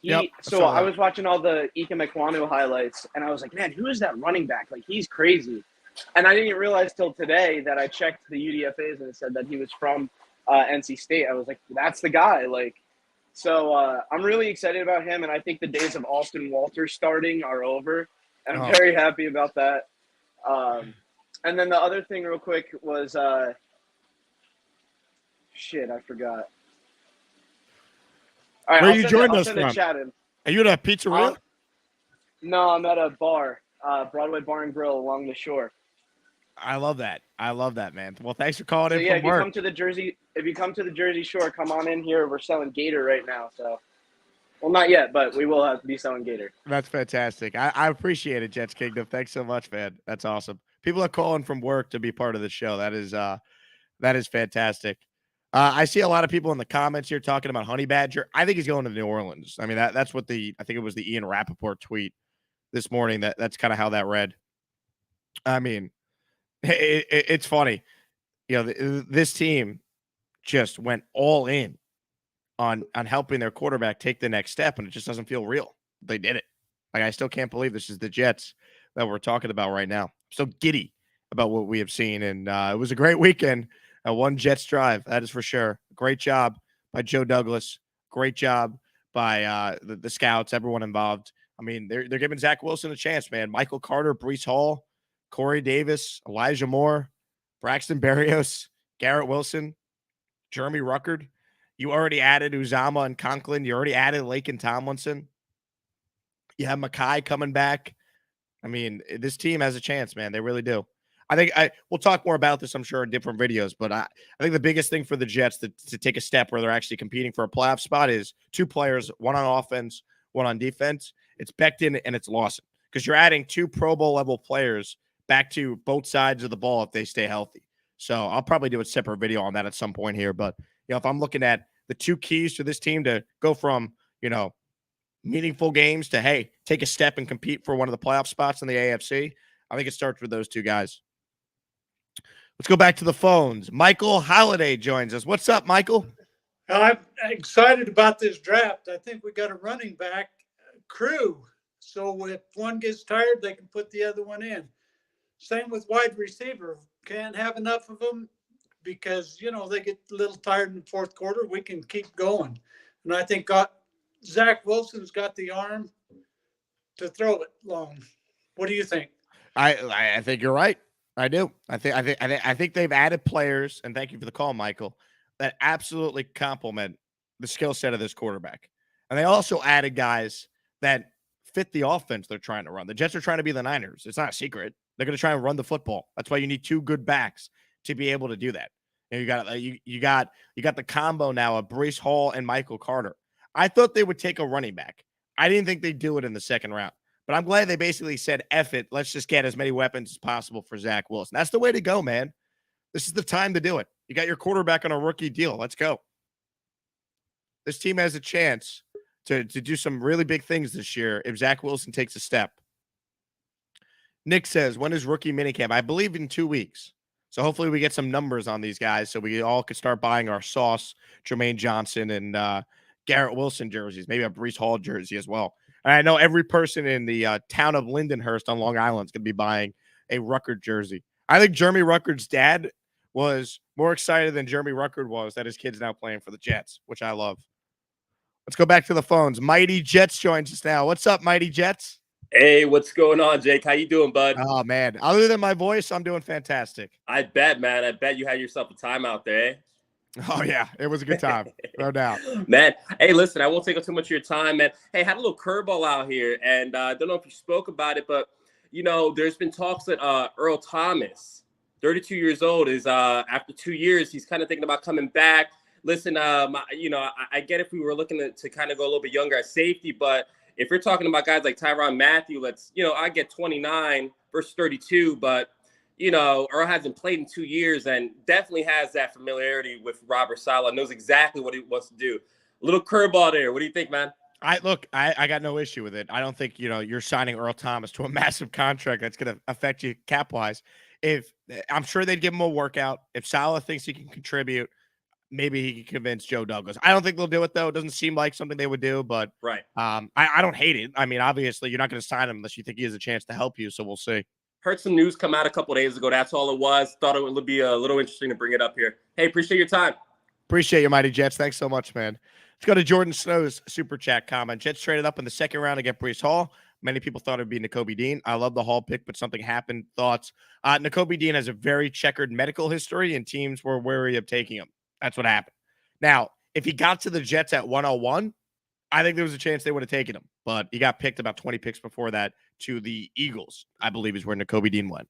I was watching all the Ika Mekwanu highlights, and I was like, man, who is that running back? Like, he's crazy. And I didn't realize till today that I checked the UDFAs and it said that he was from NC State. I was like, that's the guy. So I'm really excited about him, and I think the days of Austin Walters starting are over, and I'm very happy about that. And then the other thing real quick was I forgot. All right, where you joined us from? Are you at a pizzeria? No, I'm at a bar, Broadway Bar and Grill along the shore. I love that. I love that, man. Well, thanks for calling in. If you come to the Jersey Shore, come on in here. We're selling Gator right now. So, well, not yet, but we will have to be selling Gator. That's fantastic. I appreciate it, Jets Kingdom. Thanks so much, man. That's awesome. People are calling from work to be part of the show. That is fantastic. I see a lot of people in the comments here talking about Honey Badger. I think he's going to New Orleans. I mean, that's what I think it was the Ian Rappaport tweet this morning. That's kind of how that read. I mean, it's funny. This team just went all in on helping their quarterback take the next step, and it just doesn't feel real. They did it. Like, I still can't believe this is the Jets that we're talking about right now. I'm so giddy about what we have seen, and it was a great weekend. One Jets drive, that is for sure. Great job by Joe Douglas. Great job by the scouts, everyone involved. I mean, they're giving Zach Wilson a chance, man. Michael Carter, Breece Hall, Corey Davis, Elijah Moore, Braxton Berrios, Garrett Wilson, Jeremy Ruckert. You already added Uzama and Conklin. You already added Laken Tomlinson. You have Mackay coming back. I mean, this team has a chance, man. They really do. I think we'll talk more about this, I'm sure, in different videos. But I think the biggest thing for the Jets to take a step where they're actually competing for a playoff spot is 2 players, one on offense, one on defense. It's Becton and it's Lawson, because you're adding 2 Pro Bowl level players back to both sides of the ball if they stay healthy. So I'll probably do a separate video on that at some point here. But, if I'm looking at the 2 keys to this team to go from, meaningful games to, hey, take a step and compete for one of the playoff spots in the AFC, I think it starts with those 2 guys. Let's go back to the phones. Michael Holiday joins us. What's up, Michael? I'm excited about this draft. I think we got a running back crew. So if one gets tired, they can put the other one in. Same with wide receiver. Can't have enough of them because, they get a little tired in the fourth quarter. We can keep going. And I think Zach Wilson's got the arm to throw it long. What do you think? I think you're right. I do. I think they've added players, and thank you for the call, Michael, that absolutely complement the skill set of this quarterback. And they also added guys that fit the offense they're trying to run. The Jets are trying to be the Niners. It's not a secret. They're going to try and run the football. That's why you need two good backs to be able to do that. And you got the combo now of Breece Hall and Michael Carter. I thought they would take a running back. I didn't think they'd do it in the second round. But I'm glad they basically said, F it, let's just get as many weapons as possible for Zach Wilson. That's the way to go, man. This is the time to do it. You got your quarterback on a rookie deal. Let's go. This team has a chance to do some really big things this year if Zach Wilson takes a step. Nick says, when is rookie minicamp? I believe in 2 weeks. So hopefully we get some numbers on these guys so we all could start buying our Sauce, Jermaine Johnson, and Garrett Wilson jerseys, maybe a Breece Hall jersey as well. And I know every person in the town of Lindenhurst on Long Island is going to be buying a Ruckert jersey. I think Jeremy Ruckert's dad was more excited than Jeremy Ruckert was that his kid's now playing for the Jets, which I love. Let's go back to the phones. Mighty Jets joins us now. What's up, Mighty Jets? Hey, what's going on, Jake? How you doing, bud? Oh, man. Other than my voice, I'm doing fantastic. I bet, man. I bet you had yourself a time out there, eh? Oh, yeah. It was a good time. No doubt. Man, hey, listen, I won't take up too much of your time, man. Hey, had a little curveball out here, and I don't know if you spoke about it, but, there's been talks that Earl Thomas, 32 years old, is after 2 years, he's kind of thinking about coming back. Listen, I get if we were looking to kind of go a little bit younger at safety, but if you're talking about guys like Tyrann Mathieu, I get 29 versus 32, but Earl hasn't played in 2 years and definitely has that familiarity with Robert Saleh, knows exactly what he wants to do. A little curveball there. What do you think, man? I got no issue with it. I don't think, you're signing Earl Thomas to a massive contract that's going to affect you cap-wise. I'm sure they'd give him a workout. If Saleh thinks he can contribute, maybe he can convince Joe Douglas. I don't think they'll do it, though. It doesn't seem like something they would do, but right. I don't hate it. I mean, obviously, you're not going to sign him unless you think he has a chance to help you, so we'll see. Heard some news come out a couple of days ago. That's all it was. Thought it would be a little interesting to bring it up here. Hey, appreciate your time. Appreciate you, Mighty Jets. Thanks so much, man. Let's go to Jordan Snow's super chat comment. Jets traded up in the second round to get Breece Hall. Many people thought it would be Nakobe Dean. I love the Hall pick, but something happened. Thoughts? Nakobe Dean has a very checkered medical history, and teams were wary of taking him. That's what happened. Now, if he got to the Jets at 101, I think there was a chance they would have taken him, but he got picked about 20 picks before that to the Eagles, I believe is where Nakobe Dean went.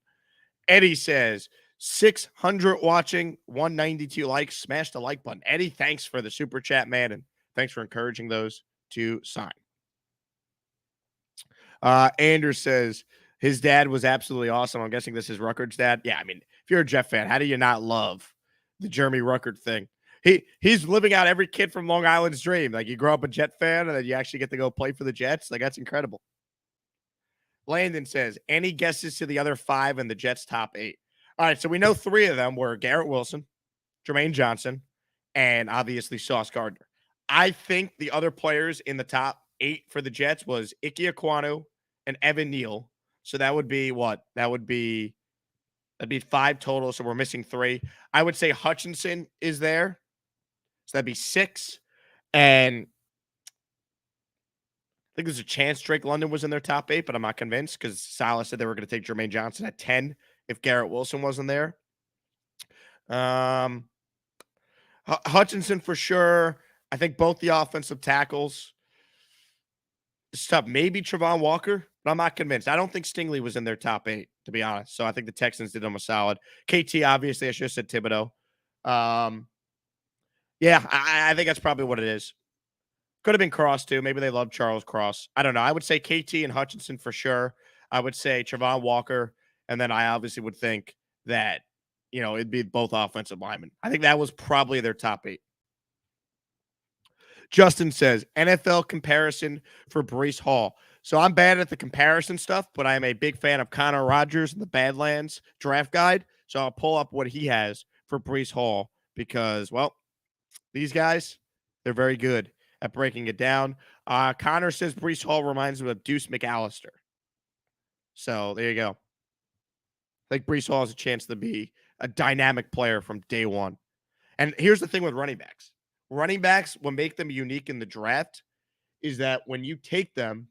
Eddie says, 600 watching, 192 likes. Smash the like button. Eddie, thanks for the super chat, man, and thanks for encouraging those to sign. Anders says, his dad was absolutely awesome. I'm guessing this is Ruckert's dad. Yeah, I mean, if you're a Jet fan, how do you not love the Jeremy Ruckert thing? He's living out every kid from Long Island's dream. Like, you grow up a Jet fan, and then you actually get to go play for the Jets. Like, that's incredible. Landon says, any guesses to the other 5 in the Jets' top 8? All right, so we know 3 of them were Garrett Wilson, Jermaine Johnson, and obviously Sauce Gardner. I think the other players in the top 8 for the Jets was Ike Ekwonu and Evan Neal. So that would be what? That'd be 5 total, so we're missing 3. I would say Hutchinson is there. So that'd be 6. And I think there's a chance Drake London was in their top 8, but I'm not convinced because Saleh said they were going to take Jermaine Johnson at 10 if Garrett Wilson wasn't there. Hutchinson for sure. I think both the offensive tackles. It's tough. Maybe Travon Walker, but I'm not convinced. I don't think Stingley was in their top 8, to be honest. So I think the Texans did them a solid. KT, obviously, I should have said Thibodeau. Yeah, I think that's probably what it is. Could have been Cross, too. Maybe they love Charles Cross. I don't know. I would say KT and Hutchinson for sure. I would say Travon Walker. And then I obviously would think that, it'd be both offensive linemen. I think that was probably their top 8. Justin says, NFL comparison for Breece Hall. So I'm bad at the comparison stuff, but I am a big fan of Connor Rogers and the Badlands draft guide. So I'll pull up what he has for Breece Hall because, well, these guys, they're very good at breaking it down. Connor says Breece Hall reminds him of Deuce McAllister. So there you go. I think Breece Hall has a chance to be a dynamic player from day one. And here's the thing with running backs. Running backs, what make them unique in the draft is that when you take them,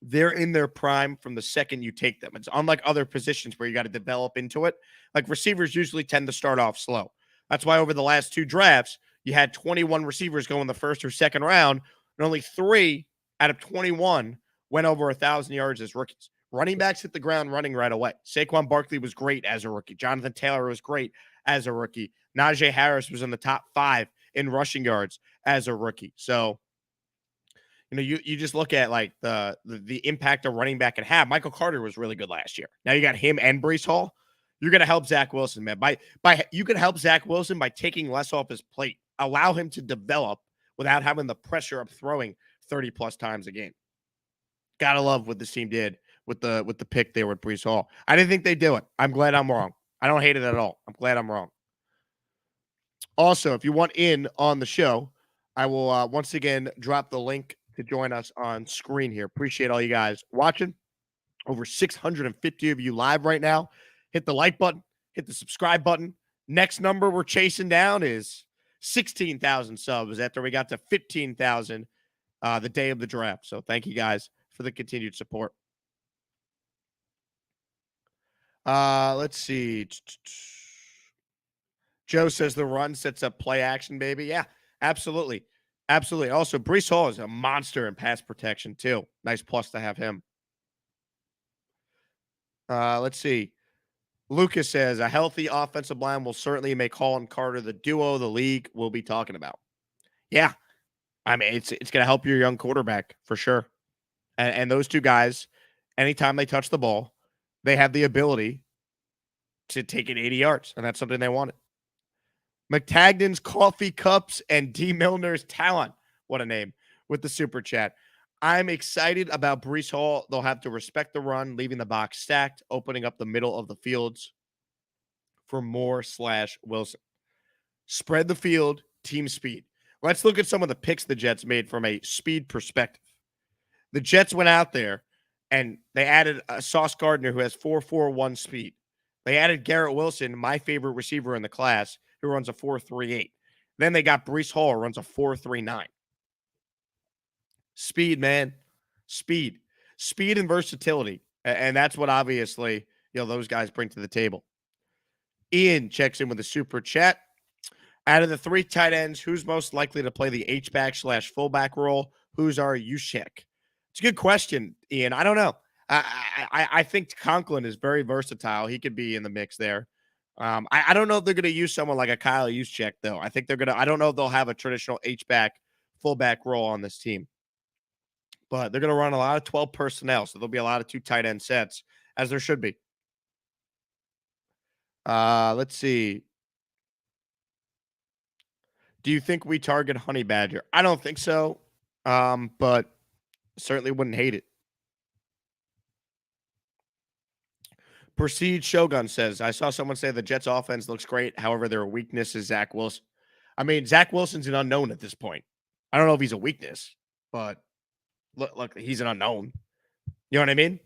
they're in their prime from the second you take them. It's unlike other positions where you got to develop into it. Like receivers usually tend to start off slow. That's why over the last 2 drafts, you had 21 receivers go in the first or second round, and only 3 out of 21 went over 1,000 yards as rookies. Running backs hit the ground running right away. Saquon Barkley was great as a rookie. Jonathan Taylor was great as a rookie. Najee Harris was in the top 5 in rushing yards as a rookie. So, you just look at like the impact a running back can have. Michael Carter was really good last year. Now you got him and Breece Hall. You're going to help Zach Wilson, man. You can help Zach Wilson by taking less off his plate. Allow him to develop without having the pressure of throwing 30+ times a game. Gotta love what this team did with the pick there with Breece Hall. I didn't think they'd do it. I'm glad I'm wrong. I don't hate it at all. I'm glad I'm wrong. Also, if you want in on the show, I will once again drop the link to join us on screen here. Appreciate all you guys watching. Over 650 of you live right now. Hit the like button. Hit the subscribe button. Next number we're chasing down is 16,000 subs after we got to 15,000 the day of the draft. So thank you guys for the continued support. Let's see. Joe says the run sets up play action, baby. Yeah, absolutely. Absolutely. Also, Breece Hall is a monster in pass protection, too. Nice plus to have him. Let's see. Lucas says a healthy offensive line will certainly make Hall and Carter the duo the league will be talking about. Yeah. I mean, it's going to help your young quarterback for sure. And those 2 guys, anytime they touch the ball, they have the ability to take it 80 yards, and that's something they wanted. McTagnan's coffee cups and D. Milner's talent. What a name with the super chat. I'm excited about Breece Hall. They'll have to respect the run, leaving the box stacked, opening up the middle of the fields for Moore/Wilson. Spread the field, team speed. Let's look at some of the picks the Jets made from a speed perspective. The Jets went out there and they added a Sauce Gardner who has 4.41 speed. They added Garrett Wilson, my favorite receiver in the class, who runs a 4.38. Then they got Breece Hall, who runs a 4.39. Speed, man. Speed and versatility. And that's what obviously, those guys bring to the table. Ian checks in with a super chat. Out of the 3 tight ends, who's most likely to play the H-back/fullback role? Who's our Juszczyk? It's a good question, Ian. I don't know. I think Conklin is very versatile. He could be in the mix there. I don't know if they're going to use someone like a Kyle Juszczyk, though. I think I don't know if they'll have a traditional H-back, fullback role on this team. But they're going to run a lot of 12 personnel, so there'll be a lot of 2 tight end sets, as there should be. Let's see. Do you think we target Honey Badger? I don't think so, but certainly wouldn't hate it. Proceed Shogun says, I saw someone say the Jets offense looks great. However, their weakness is Zach Wilson. I mean, Zach Wilson's an unknown at this point. I don't know if he's a weakness, but look, he's an unknown. You know what I mean?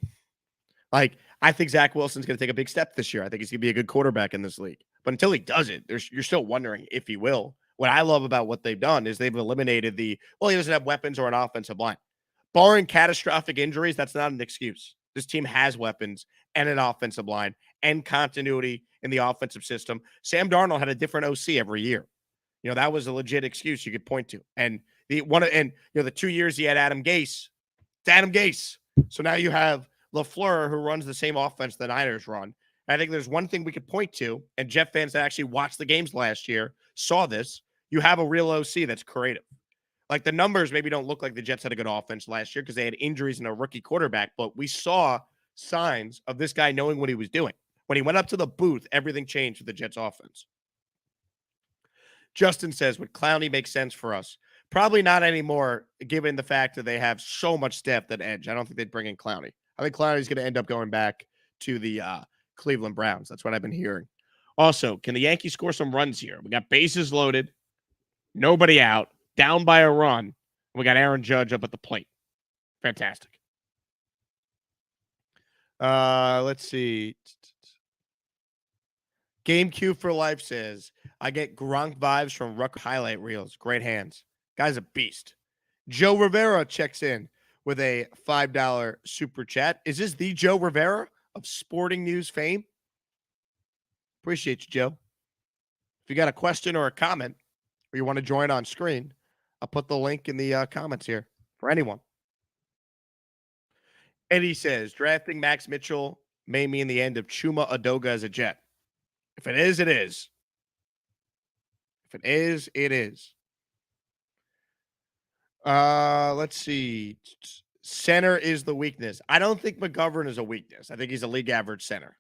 Like, I think Zach Wilson's going to take a big step this year. I think he's going to be a good quarterback in this league. But until he does it, you're still wondering if he will. What I love about what they've done is they've eliminated he doesn't have weapons or an offensive line. Barring catastrophic injuries, that's not an excuse. This team has weapons and an offensive line and continuity in the offensive system. Sam Darnold had a different OC every year. That was a legit excuse you could point to. And the 2 years he had Adam Gase, it's Adam Gase. So now you have LaFleur, who runs the same offense the Niners run. And I think there's one thing we could point to, and Jet fans that actually watched the games last year saw this. You have a real OC that's creative. Like, the numbers maybe don't look like the Jets had a good offense last year because they had injuries and a rookie quarterback, but we saw signs of this guy knowing what he was doing. When he went up to the booth, everything changed with the Jets offense. Justin says, would Clowney make sense for us? Probably not anymore, given the fact that they have so much depth at edge. I don't think they'd bring in Clowney. I think Clowney's going to end up going back to the Cleveland Browns. That's what I've been hearing. Also, can the Yankees score some runs here? We got bases loaded, nobody out, down by a run. We got Aaron Judge up at the plate. Fantastic. Let's see. Game Q for Life says, I get Gronk vibes from Rucker highlight reels. Great hands. Guy's a beast. Joe Rivera checks in with a $5 super chat. Is this the Joe Rivera of Sporting News fame? Appreciate you, Joe. If you got a question or a comment, or you want to join on screen, I'll put the link in the comments here for anyone. Eddie says, drafting Max Mitchell may mean the end of Chuma Adoga as a Jet. If it is, it is. If it is, it is. Let's see. Center is the weakness. I don't think McGovern is a weakness. I think he's a league average center.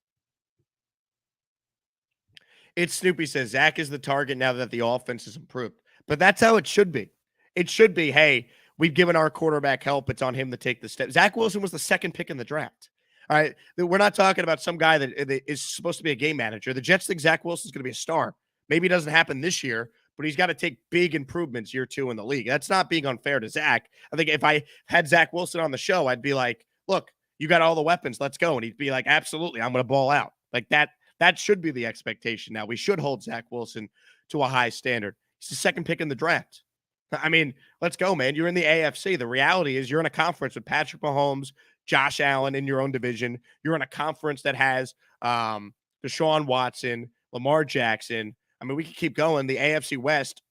It's Snoopy says, Zach is the target now that the offense has improved. But that's how it should be. It should be, hey, we've given our quarterback help. It's on him to take the step. Zach Wilson was the second pick in the draft. All right. We're not talking about some guy that is supposed to be a game manager. The Jets think Zach Wilson's going to be a star. Maybe it doesn't happen this year, but he's got to take big improvements year 2 in the league. That's not being unfair to Zach. I think if I had Zach Wilson on the show, I'd be like, look, you got all the weapons. Let's go. And he'd be like, absolutely, I'm going to ball out. Like that should be the expectation now. We should hold Zach Wilson to a high standard. He's the second pick in the draft. I mean, let's go, man. You're in the AFC. The reality is you're in a conference with Patrick Mahomes, Josh Allen in your own division. You're in a conference that has Deshaun Watson, Lamar Jackson. I mean, we can keep going. The AFC West,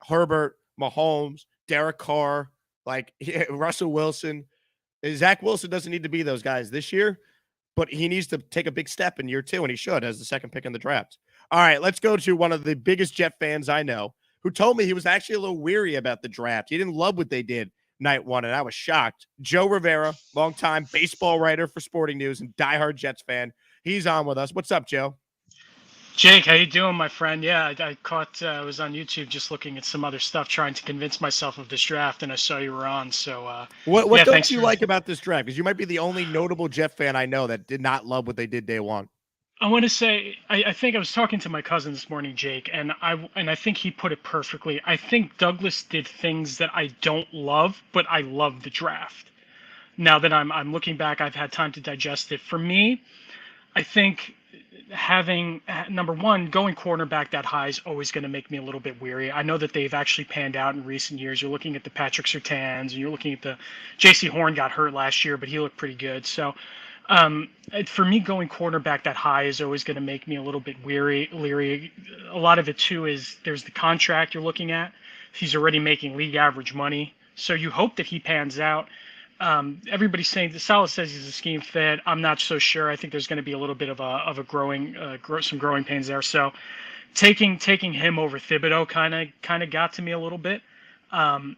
Herbert, Mahomes, Derek Carr, Russell Wilson. Zach Wilson doesn't need to be those guys this year, but he needs to take a big step in year 2, and he should as the second pick in the draft. All right, let's go to one of the biggest Jet fans I know, who told me he was actually a little weary about the draft. He didn't love what they did night 1, and I was shocked. Joe Rivera, longtime baseball writer for Sporting News and diehard Jets fan. He's on with us. What's up, Joe? Jake, how you doing, my friend? Yeah, I caught. I was on YouTube just looking at some other stuff, trying to convince myself of this draft, and I saw you were on. So, what don't you like about this draft? Because you might be the only notable Jet fan I know that did not love what they did day 1. I want to say, I think I was talking to my cousin this morning, Jake, and I think he put it perfectly. I think Douglas did things that I don't love, but I love the draft. Now that I'm looking back, I've had time to digest it. For me, I think having, number one, going cornerback that high is always going to make me a little bit weary. I know that they've actually panned out in recent years. You're looking at the Patrick Surtains, and you're looking at the J.C. Horn got hurt last year, but he looked pretty good. So for me, going cornerback that high is always going to make me a little bit leery. A lot of it, too, is there's the contract you're looking at. He's already making league average money. So you hope that he pans out. Everybody's saying the Salah says he's a scheme fit. I'm not so sure. I think there's going to be a little bit of a some growing pains there. So taking him over Thibodeau kind of got to me a little bit. I'm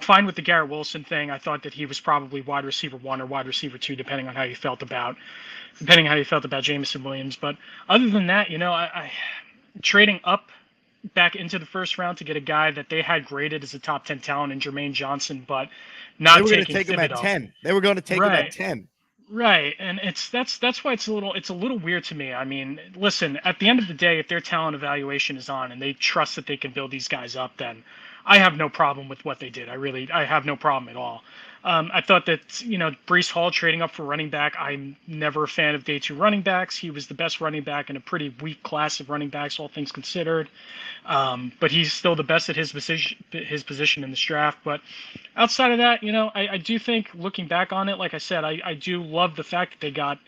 fine with the Garrett Wilson thing. I thought that he was probably wide receiver 1 or wide receiver 2, depending on how you felt about Jameson Williams. But other than that, I trading up back into the first round to get a guy that they had graded as a top 10 talent in Jermaine Johnson, but not they were going to take him at 10. They were going to take him at 10. Right, and that's why it's a little weird to me. I mean, listen, at the end of the day, if their talent evaluation is on and they trust that they can build these guys up, then I have no problem with what they did. I have no problem at all. I thought that, Breece Hall trading up for running back, I'm never a fan of day 2 running backs. He was the best running back in a pretty weak class of running backs, all things considered. But he's still the best at his position in this draft. But outside of that, I do think, looking back on it, like I said, I do love the fact that they got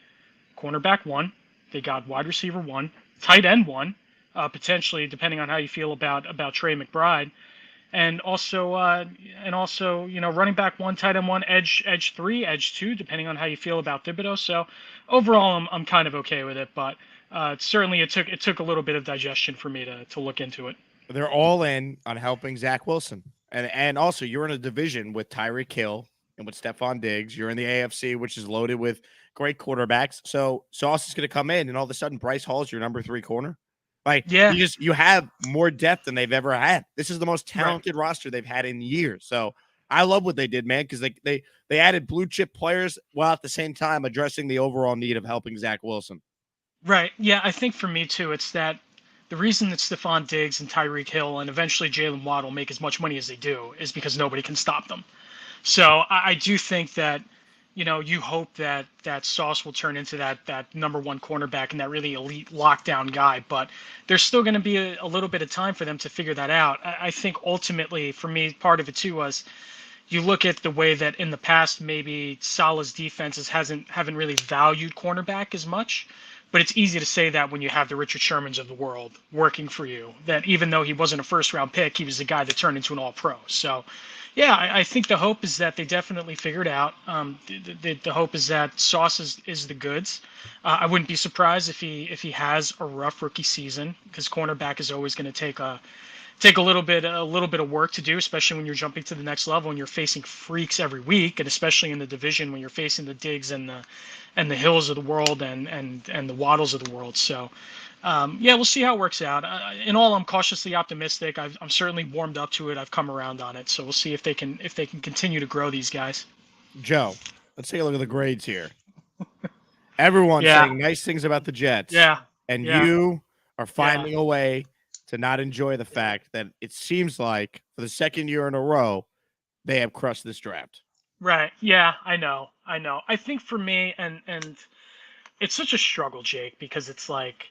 cornerback 1, they got wide receiver 1, tight end 1, potentially, depending on how you feel about Trey McBride. And also, running back 1, tight end 1, edge 3, edge 2, depending on how you feel about Thibodeau. So overall, I'm kind of okay with it, but certainly it took a little bit of digestion for me to look into it. They're all in on helping Zach Wilson, and also you're in a division with Tyreek Hill and with Stephon Diggs. You're in the AFC, which is loaded with great quarterbacks. So Sauce is going to come in, and all of a sudden Bryce Hall is your number 3 corner. Yeah, you have more depth than they've ever had. This is the most talented roster they've had in years. So I love what they did, man, because they added blue chip players while at the same time addressing the overall need of helping Zach Wilson. Right. Yeah, I think for me too, it's that the reason that Stephon Diggs and Tyreek Hill and eventually Jalen Waddle make as much money as they do is because nobody can stop them. So I do think that you hope that Sauce will turn into that number one cornerback and that really elite lockdown guy. But there's still going to be a little bit of time for them to figure that out. I think ultimately, for me, part of it too was you look at the way that in the past maybe Salah's defenses haven't really valued cornerback as much. But it's easy to say that when you have the Richard Shermans of the world working for you, that even though he wasn't a first-round pick, he was the guy that turned into an all-pro. So, yeah, I think the hope is that they definitely figured out. The hope is that Sauce is the goods. I wouldn't be surprised if he has a rough rookie season, because cornerback is always going to take a little bit of work to do, especially when you're jumping to the next level and you're facing freaks every week, and especially in the division when you're facing the Diggs and the Hills of the world and the Waddles of the world. So yeah, we'll see how it works out. In all, I'm cautiously optimistic. I'm certainly warmed up to it. I've come around on it. So we'll see if they can continue to grow these guys. Joe, let's take a look at the grades here. Everyone's saying nice things about the Jets. Yeah. And you are finding a way to not enjoy the fact that it seems like for the second year in a row, they have crushed this draft. Right. Yeah, I know. I think for me, and it's such a struggle, Jake, because it's like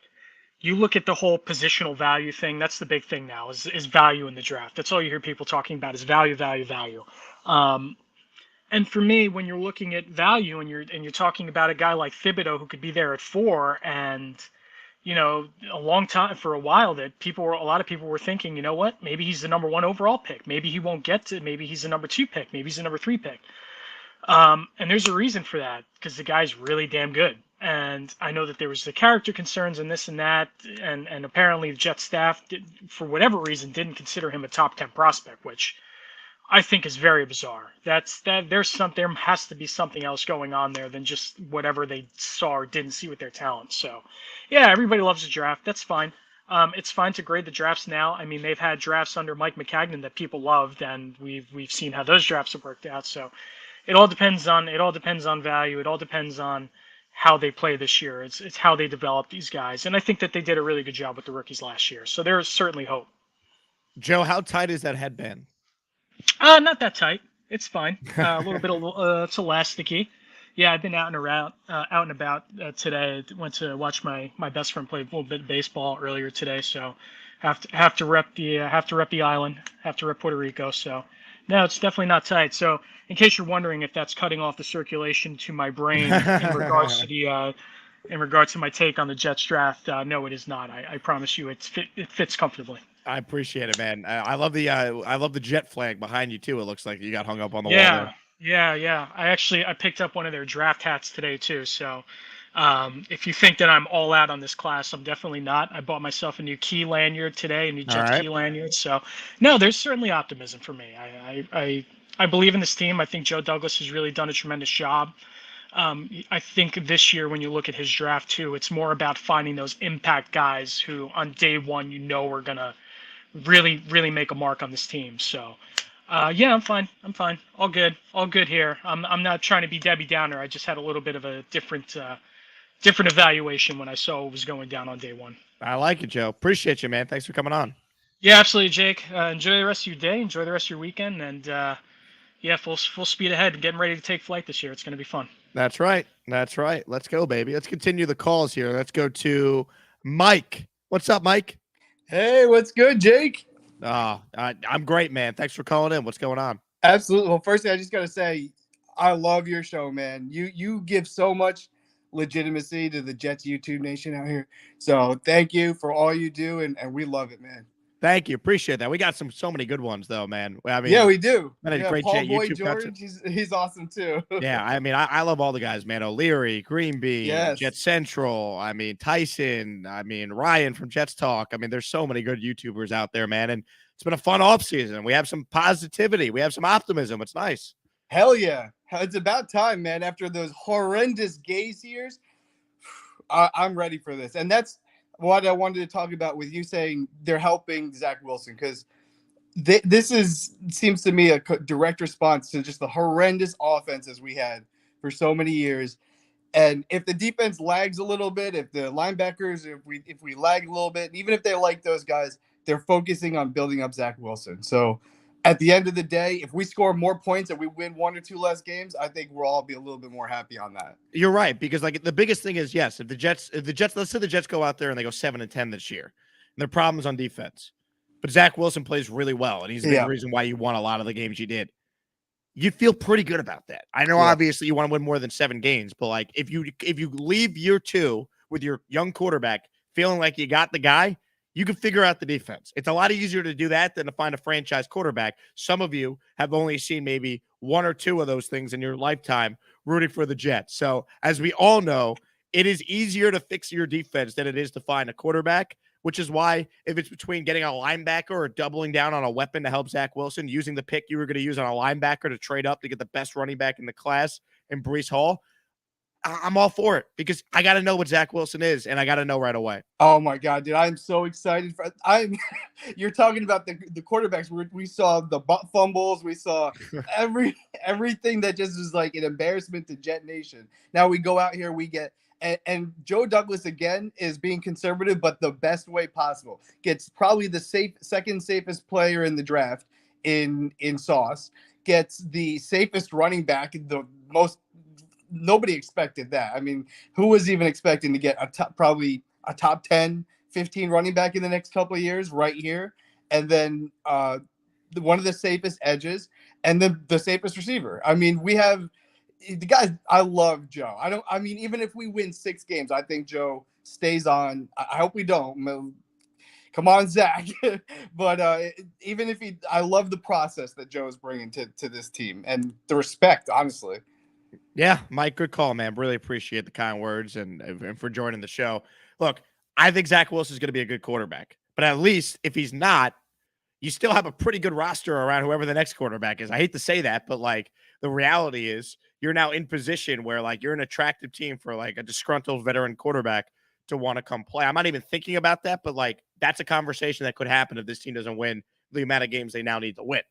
you look at the whole positional value thing. That's the big thing now is value in the draft. That's all you hear people talking about is value. And for me, when you're looking at value and you're talking about a guy like Thibodeau who could be there at 4, and a long time for a while that a lot of people were thinking, you know what, maybe he's the number 1 overall pick. Maybe he won't get to. Maybe he's the number 2 pick. Maybe he's the number 3 pick. And there's a reason for that because the guy's really damn good. And I know that there was the character concerns and this and that, and apparently the Jets staff, for whatever reason, didn't consider him a top 10 prospect, which I think is very bizarre. There has to be something else going on there than just whatever they saw or didn't see with their talent. So, yeah, everybody loves the draft. That's fine. It's fine to grade the drafts now. I mean, they've had drafts under Mike McCagnon that people loved, and we've seen how those drafts have worked out. So, it all depends on value. It all depends on how they play this year. It's how they develop these guys, and I think that they did a really good job with the rookies last year. So there's certainly hope. Joe, how tight is that headband? Not that tight. It's fine. A little bit. It's elasticy. Yeah, I've been out and about today. Went to watch my best friend play a little bit of baseball earlier today. So have to rep the island. Have to rep Puerto Rico. So no, it's definitely not tight. So in case you're wondering if that's cutting off the circulation to my brain in regards to my take on the Jets draft, no, it is not. I promise you, it fits comfortably. I appreciate it, man. I love the Jet flag behind you too. It looks like you got hung up on the wall. Yeah. I picked up one of their draft hats today too. So if you think that I'm all out on this class, I'm definitely not. I bought myself a new key lanyard today, a new Jets key lanyard. So no, there's certainly optimism for me. I believe in this team. I think Joe Douglas has really done a tremendous job. I think this year, when you look at his draft too, it's more about finding those impact guys who on day one are gonna really, really make a mark on this team. So, yeah, I'm fine. All good here. I'm not trying to be Debbie Downer. I just had a little bit of a different evaluation when I saw what was going down on day one. I like it, Joe. Appreciate you, man. Thanks for coming on. Yeah, absolutely, Jake. Enjoy the rest of your day. Enjoy the rest of your weekend. And, yeah, full speed ahead. Getting ready to take flight this year. It's going to be fun. That's right. Let's go, baby. Let's continue the calls here. Let's go to Mike. What's up, Mike? Hey, what's good, Jake? I'm great, man. Thanks for calling in. What's going on? Absolutely. Well, firstly, I just got to say, I love your show, man. You give so much legitimacy to the Jets YouTube Nation out here. So thank you for all you do, and we love it, man. Thank you. Appreciate that. We got so many good ones, though, man. I mean, yeah, we do. Great Paul Jet Boyd YouTube George, he's awesome, too. Yeah, I mean, I love all the guys, man. O'Leary, Greenby, yes. Jet Central. I mean, Tyson. I mean, Ryan from Jets Talk. I mean, there's so many good YouTubers out there, man. And it's been a fun offseason. We have some positivity. We have some optimism. It's nice. Hell yeah. It's about time, man. After those horrendous Gaze years, I'm ready for this. And that's what I wanted to talk about with you saying they're helping Zach Wilson, because this seems to me a direct response to just the horrendous offenses we had for so many years. And if the defense lags a little bit, if the linebackers, if we lag a little bit, even if they like those guys, they're focusing on building up Zach Wilson. So at the end of the day, if we score more points and we win 1 or 2 less games, I think we'll all be a little bit more happy on that. You're right, because like the biggest thing is, yes, if the Jets, let's say the Jets go out there and they go 7-10 this year, and their problems on defense, but Zach Wilson plays really well, and he's the big reason why you won a lot of the games you did. You feel pretty good about that. I know, obviously, you want to win more than 7 games, but like if you leave year 2 with your young quarterback feeling like you got the guy, you can figure out the defense. It's a lot easier to do that than to find a franchise quarterback. Some of you have only seen maybe 1 or 2 of those things in your lifetime rooting for the Jets. So as we all know, it is easier to fix your defense than it is to find a quarterback, which is why if it's between getting a linebacker or doubling down on a weapon to help Zach Wilson, using the pick you were going to use on a linebacker to trade up to get the best running back in the class in Breece Hall, I'm all for it because I got to know what Zach Wilson is, and I got to know right away. Oh my God, dude! I'm so excited for. You're talking about the quarterbacks. We saw the butt fumbles. We saw everything that just was like an embarrassment to Jet Nation. Now we go out here, we get and Joe Douglas again is being conservative, but the best way possible. Gets probably the second safest player in the draft in Sauce. Gets the safest running back. The most. Nobody expected that. I mean, who was even expecting to get probably a top 10, 15 running back in the next couple of years right here? And then one of the safest edges and the safest receiver. I mean, we have the guys. I love Joe. Even if we win 6 games, I think Joe stays on. I hope we don't. Come on, Zach. But even if I love the process that Joe is bringing to this team and the respect, honestly. Yeah, Mike, good call, man. Really appreciate the kind words and for joining the show. Look, I think Zach Wilson is going to be a good quarterback, but at least if he's not, you still have a pretty good roster around whoever the next quarterback is. I hate to say that, but like the reality is you're now in position where like you're an attractive team for like a disgruntled veteran quarterback to want to come play. I'm not even thinking about that, but like that's a conversation that could happen if this team doesn't win the amount of games they now need to win.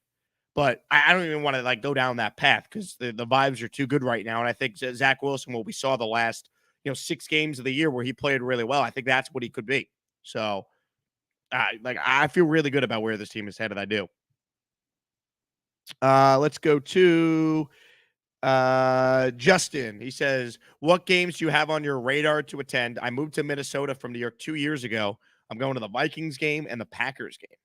But I don't even want to like go down that path because the vibes are too good right now. And I think Zach Wilson, what we saw the last 6 games of the year where he played really well, I think that's what he could be. So I feel really good about where this team is headed. I do. Let's go to Justin. He says, what games do you have on your radar to attend? I moved to Minnesota from New York 2 years ago. I'm going to the Vikings game and the Packers game.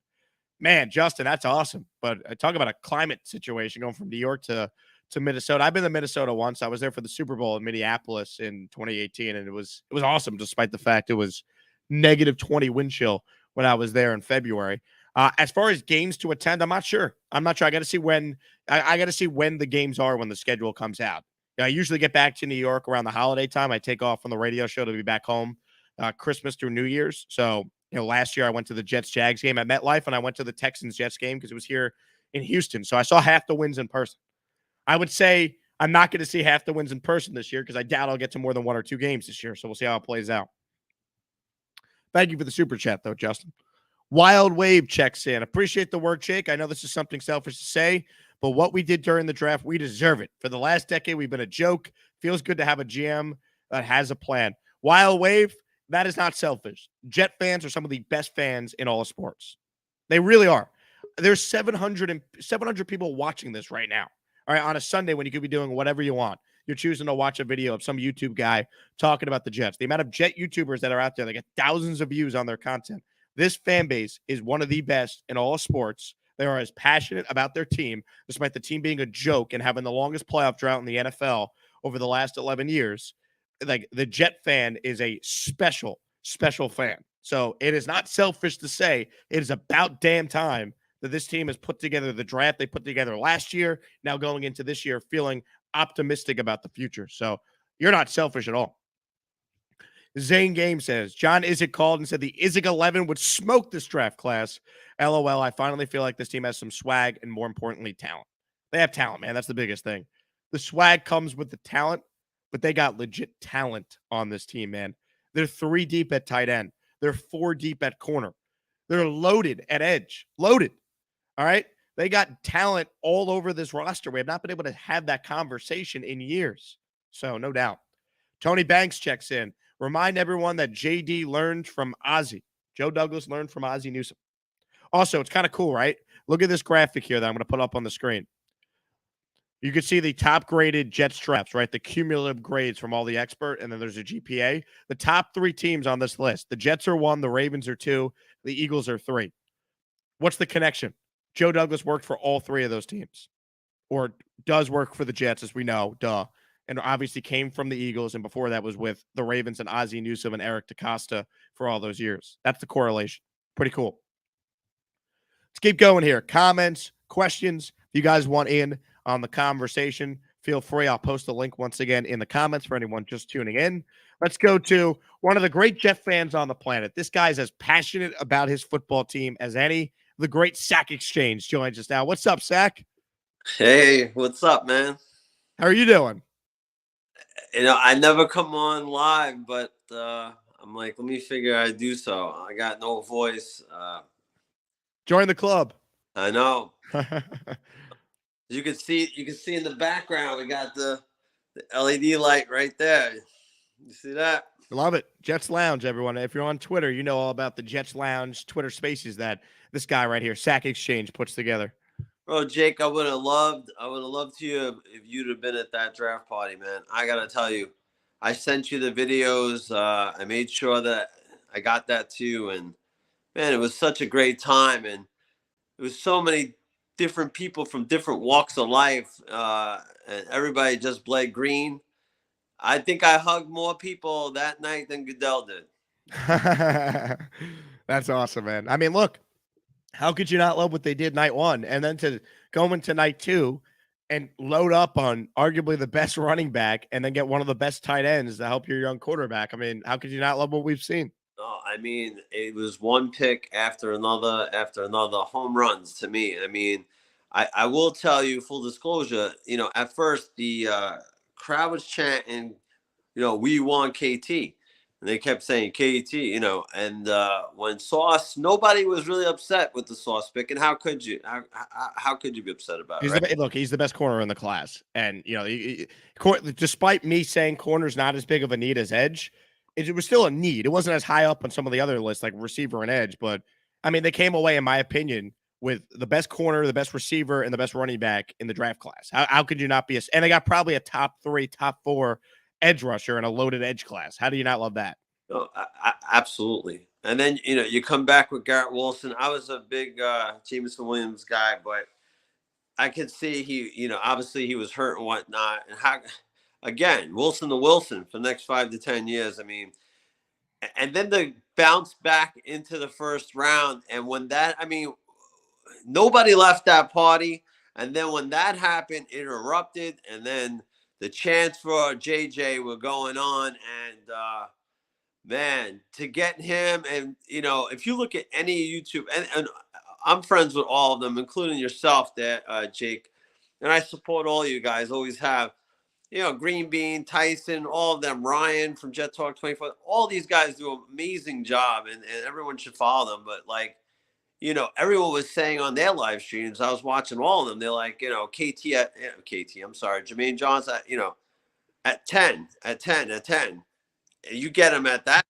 Man, Justin, that's awesome. But talk about a climate situation going from New York to Minnesota. I've been to Minnesota once. I was there for the Super Bowl in Minneapolis in 2018, and it was awesome, despite the fact it was -20 wind chill when I was there in February. As far as games to attend, I'm not sure. I got to see when I got to see when the games are when the schedule comes out. I usually get back to New York around the holiday time. I take off from the radio show to be back home Christmas through New Year's. So last year I went to the Jets-Jags game at MetLife, and I went to the Texans-Jets game because it was here in Houston. So I saw half the wins in person. I would say I'm not going to see half the wins in person this year because I doubt I'll get to more than 1 or 2 games this year. So we'll see how it plays out. Thank you for the super chat, though, Justin. Wild Wave checks in. Appreciate the work, Jake. I know this is something selfish to say, but what we did during the draft, we deserve it. For the last decade, we've been a joke. Feels good to have a GM that has a plan. Wild Wave, that is not selfish. Jet fans are some of the best fans in all of sports. They really are. There's 700 people watching this right now. All right, on a Sunday when you could be doing whatever you want. You're choosing to watch a video of some YouTube guy talking about the Jets. The amount of Jet YouTubers that are out there, they get thousands of views on their content. This fan base is one of the best in all of sports. They are as passionate about their team, despite the team being a joke and having the longest playoff drought in the NFL over the last 11 years. Like the Jet fan is a special fan. So it is not selfish to say it is about damn time that this team has put together the draft they put together last year, now going into this year feeling optimistic about the future. So you're not selfish at all. Zane Game says, John Izzik called and said the Izzik 11 would smoke this draft class. LOL, I finally feel like this team has some swag and, more importantly, talent. They have talent, man. That's the biggest thing. The swag comes with the talent, but they got legit talent on this team, man. They're 3 deep at tight end. They're 4 deep at corner. They're loaded at edge. Loaded. All right? They got talent all over this roster. We have not been able to have that conversation in years. So, no doubt. Tony Banks checks in. Remind everyone that JD learned from Ozzie. Joe Douglas learned from Ozzie Newsome. Also, it's kind of cool, right? Look at this graphic here that I'm going to put up on the screen. You can see the top graded Jets drafts, right? The cumulative grades from all the expert, and then there's a GPA. The top 3 teams on this list: the Jets are 1, the Ravens are 2, the Eagles are 3. What's the connection? Joe Douglas worked for all 3 of those teams, or does work for the Jets, as we know, duh. And obviously came from the Eagles, and before that was with the Ravens and Ozzie Newsome and Eric DeCosta for all those years. That's the correlation. Pretty cool. Let's keep going here. Comments, questions, if you guys want in on the conversation, feel free. I'll post the link once again in the comments for anyone just tuning in. Let's go to one of the great Jet fans on the planet. This guy's as passionate about his football team as any. The great Sack Exchange joins us now. What's up, Sack? Hey, what's up, man? How are you doing? I never come on live, but I'm like, let me figure I do so. I got no voice. Join the club. I know. You can see in the background, we got the LED light right there. You see that? Love it. Jets Lounge, everyone. If you're on Twitter, you know all about the Jets Lounge Twitter spaces that this guy right here, Sack Exchange, puts together. Bro, Jake, I would have loved you if you'd have been at that draft party, man. I gotta tell you, I sent you the videos. I made sure that I got that too, and man, it was such a great time, and it was so many different people from different walks of life, and everybody just bled green. I think I hugged more people that night than Goodell did. That's awesome, man. I mean, look, how could you not love what they did night 1 and then to go into night 2 and load up on arguably the best running back and then get one of the best tight ends to help your young quarterback? I mean, how could you not love what we've seen? Oh, I mean, it was one pick after another home runs to me. I mean, I will tell you, full disclosure, at first the crowd was chanting, we want KT. And they kept saying KT, and when Sauce, nobody was really upset with the Sauce pick. And how could you? How could you be upset about it? Right? Look, he's the best corner in the class. And, despite me saying corner's not as big of a need as edge, it was still a need. It wasn't as high up on some of the other lists like receiver and edge. But, I mean, they came away, in my opinion, with the best corner, the best receiver, and the best running back in the draft class. How could you not be? And they got probably a top 3, top 4 edge rusher in a loaded edge class. How do you not love that? Oh, absolutely. And then, you come back with Garrett Wilson. I was a big Jameson Williams guy, but I could see he, obviously he was hurt and whatnot. And how, again, Wilson to Wilson for the next 5 to 10 years. I mean, and then the bounce back into the first round. And when that, I mean, nobody left that party. And then when that happened, it erupted. And then the chants for JJ were going on. And, man, to get him, and if you look at any YouTube, and I'm friends with all of them, including yourself, there, Jake, and I support all you guys. Always have, Green Bean, Tyson, all of them, Ryan from Jet Talk 24. All these guys do an amazing job, and everyone should follow them. But everyone was saying on their live streams, I was watching all of them. They're like, I'm sorry, Jermaine Johnson, at 10. You get him at that,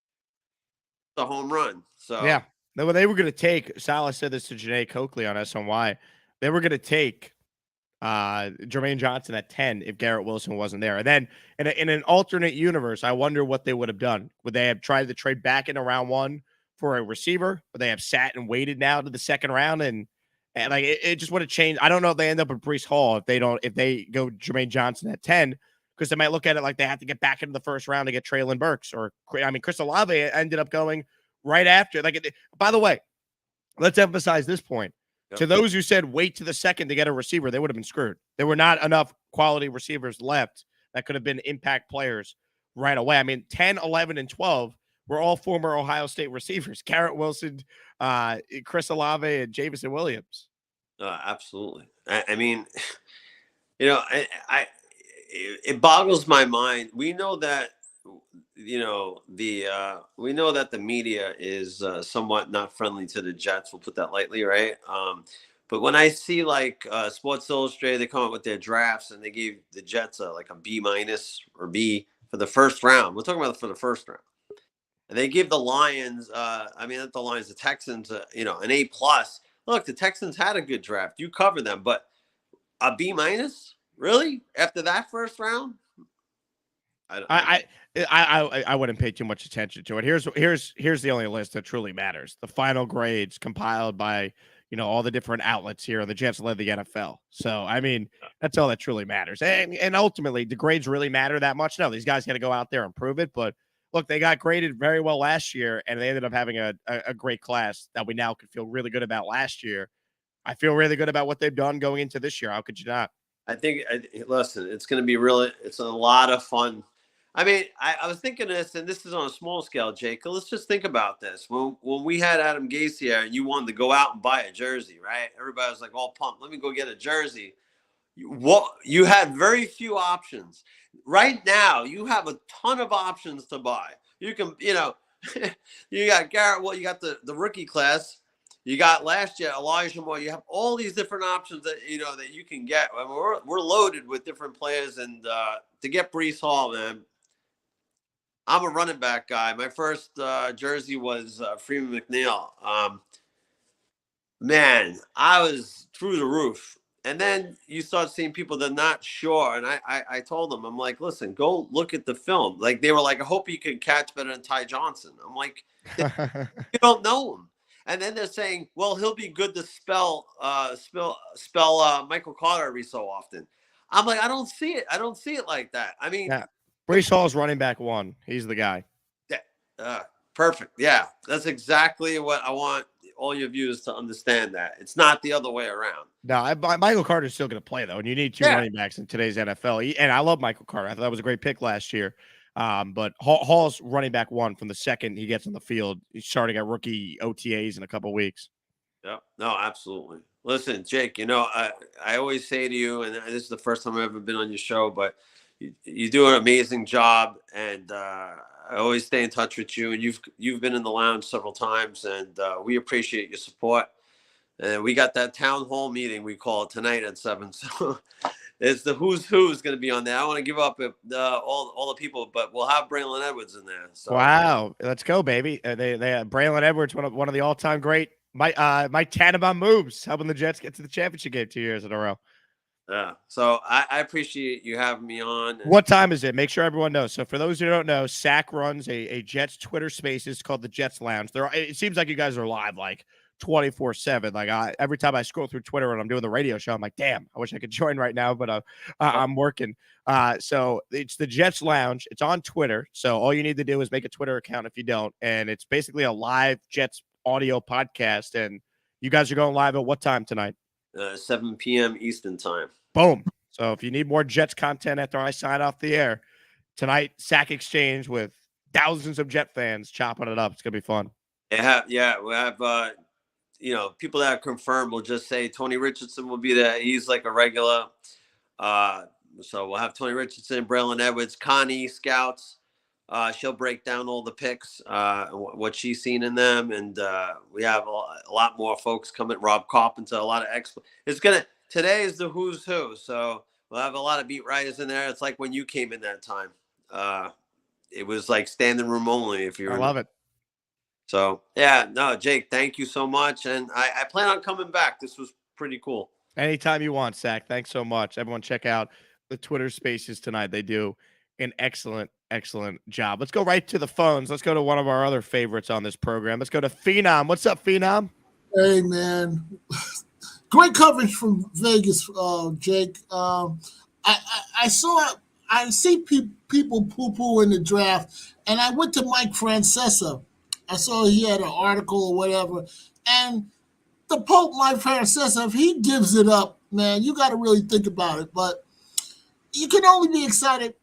the home run. So yeah, they were going to take. Salah said this to Janae Coakley on SNY. They were going to take Jermaine Johnson at 10 if Garrett Wilson wasn't there. And then in an alternate universe, I wonder what they would have done. Would they have tried to trade back into round 1 for a receiver? Would they have sat and waited now to the second round and like it just would have changed? I don't know if they end up with Breece Hall if they go Jermaine Johnson at 10. Because they might look at it like they have to get back into the first round to get Traylon Burks. Chris Olave ended up going right after. By the way, let's emphasize this point. Yep. To those who said wait to the second to get a receiver, they would have been screwed. There were not enough quality receivers left that could have been impact players right away. I mean, 10, 11, and 12 were all former Ohio State receivers. Garrett Wilson, Chris Olave, and Jameson Williams. Absolutely. I mean, it boggles my mind. We know that, we know that the media is somewhat not friendly to the Jets. We'll put that lightly, right? But when I see Sports Illustrated, they come up with their drafts and they gave the Jets a B- or B for the first round. We're talking about for the first round. And they give the Lions, the Texans, an A+. Look, the Texans had a good draft. You cover them, but a B minus, really? After that first round? I wouldn't pay too much attention to it. Here's the only list that truly matters: the final grades compiled by all the different outlets here. The Jets led the NFL, so I mean that's all that truly matters. And ultimately, the grades really matter that much? No, these guys got to go out there and prove it. But look, they got graded very well last year, and they ended up having a great class that we now could feel really good about last year. I feel really good about what they've done going into this year. How could you not? I think, listen, it's going to be it's a lot of fun. I mean, I was thinking this, and this is on a small scale, Jake. Let's just think about this. When we had Adam Gase here and you wanted to go out and buy a jersey, right? Everybody was like all pumped. Let me go get a jersey. You had very few options. Right now, you have a ton of options to buy. You can, you got Garrett. Well, you got the rookie class. You got last year Elijah Moore. You have all these different options that that you can get. I mean, we're loaded with different players, and to get Breece Hall, man. I'm a running back guy. My first jersey was Freeman McNeil. Man, I was through the roof. And then you start seeing people that are not sure. And I told them, I'm like, listen, go look at the film. Like, they were like, I hope you can catch better than Ty Johnson. I'm like, you don't know him. And then they're saying, well, he'll be good to spell Michael Carter every so often. I'm like, I don't see it. I don't see it like that. I mean, yeah. Breece Hall's running back 1. He's the guy. Perfect. Yeah, that's exactly what I want all your viewers to understand, that it's not the other way around. No, Michael Carter's still going to play, though, and you need 2 running backs in today's NFL. And I love Michael Carter. I thought that was a great pick last year. But Hall's running back 1 from the second he gets on the field. He's starting at rookie OTAs in a couple of weeks. Yeah, no, absolutely. Listen, Jake, I always say to you, and this is the first time I've ever been on your show, but you do an amazing job, and I always stay in touch with you. And you've been in the lounge several times, and we appreciate your support. And we got that town hall meeting, we call it, tonight at 7. So it's the who's going to be on there. I want to give up all the people, but we'll have Braylon Edwards in there. So. Wow, let's go, baby! They have Braylon Edwards, one of the all-time great Mike Tannenbaum moves, helping the Jets get to the championship game 2 years in a row. Yeah, so I appreciate you having me on. What time is it? Make sure everyone knows. So for those who don't know, Sack runs a Jets Twitter Spaces called the Jets Lounge. It seems like you guys are live like 24/7. Like every time I scroll through Twitter and I'm doing the radio show, I'm like, damn, I wish I could join right now, but I'm working. So it's the Jets Lounge. It's on Twitter. So all you need to do is make a Twitter account if you don't, and it's basically a live Jets audio podcast. And you guys are going live at what time tonight? 7 p.m. Eastern time. Boom. So if you need more Jets content after I sign off the air tonight, Sack Exchange with thousands of Jet fans chopping it up. It's gonna be fun. Yeah, we have people that are confirmed. We'll just say Tony Richardson will be there. He's like a regular. So we'll have Tony Richardson, Braylon Edwards, Connie Scouts. She'll break down all the picks, what she's seen in them, and we have a lot more folks coming. Rob Carpenter, a lot of today is the who's who, so we'll have a lot of beat writers in there. It's like when you came in that time. It was like standing room only. I love it. So yeah, no, Jake, thank you so much, and I plan on coming back. This was pretty cool. Anytime you want, Sack. Thanks so much. Everyone, check out the Twitter Spaces tonight. They do an excellent job. Let's go right to the phones. Let's go to one of our other favorites on this program. Let's go to Phenom. What's up, Phenom? Hey, man. Great coverage from Vegas, Jake. I see people poo-poo in the draft, and I went to Mike Francesa. I saw he had an article or whatever, and the Pope, Mike Francesa, if he gives it up, man, you got to really think about it. But you can only be excited.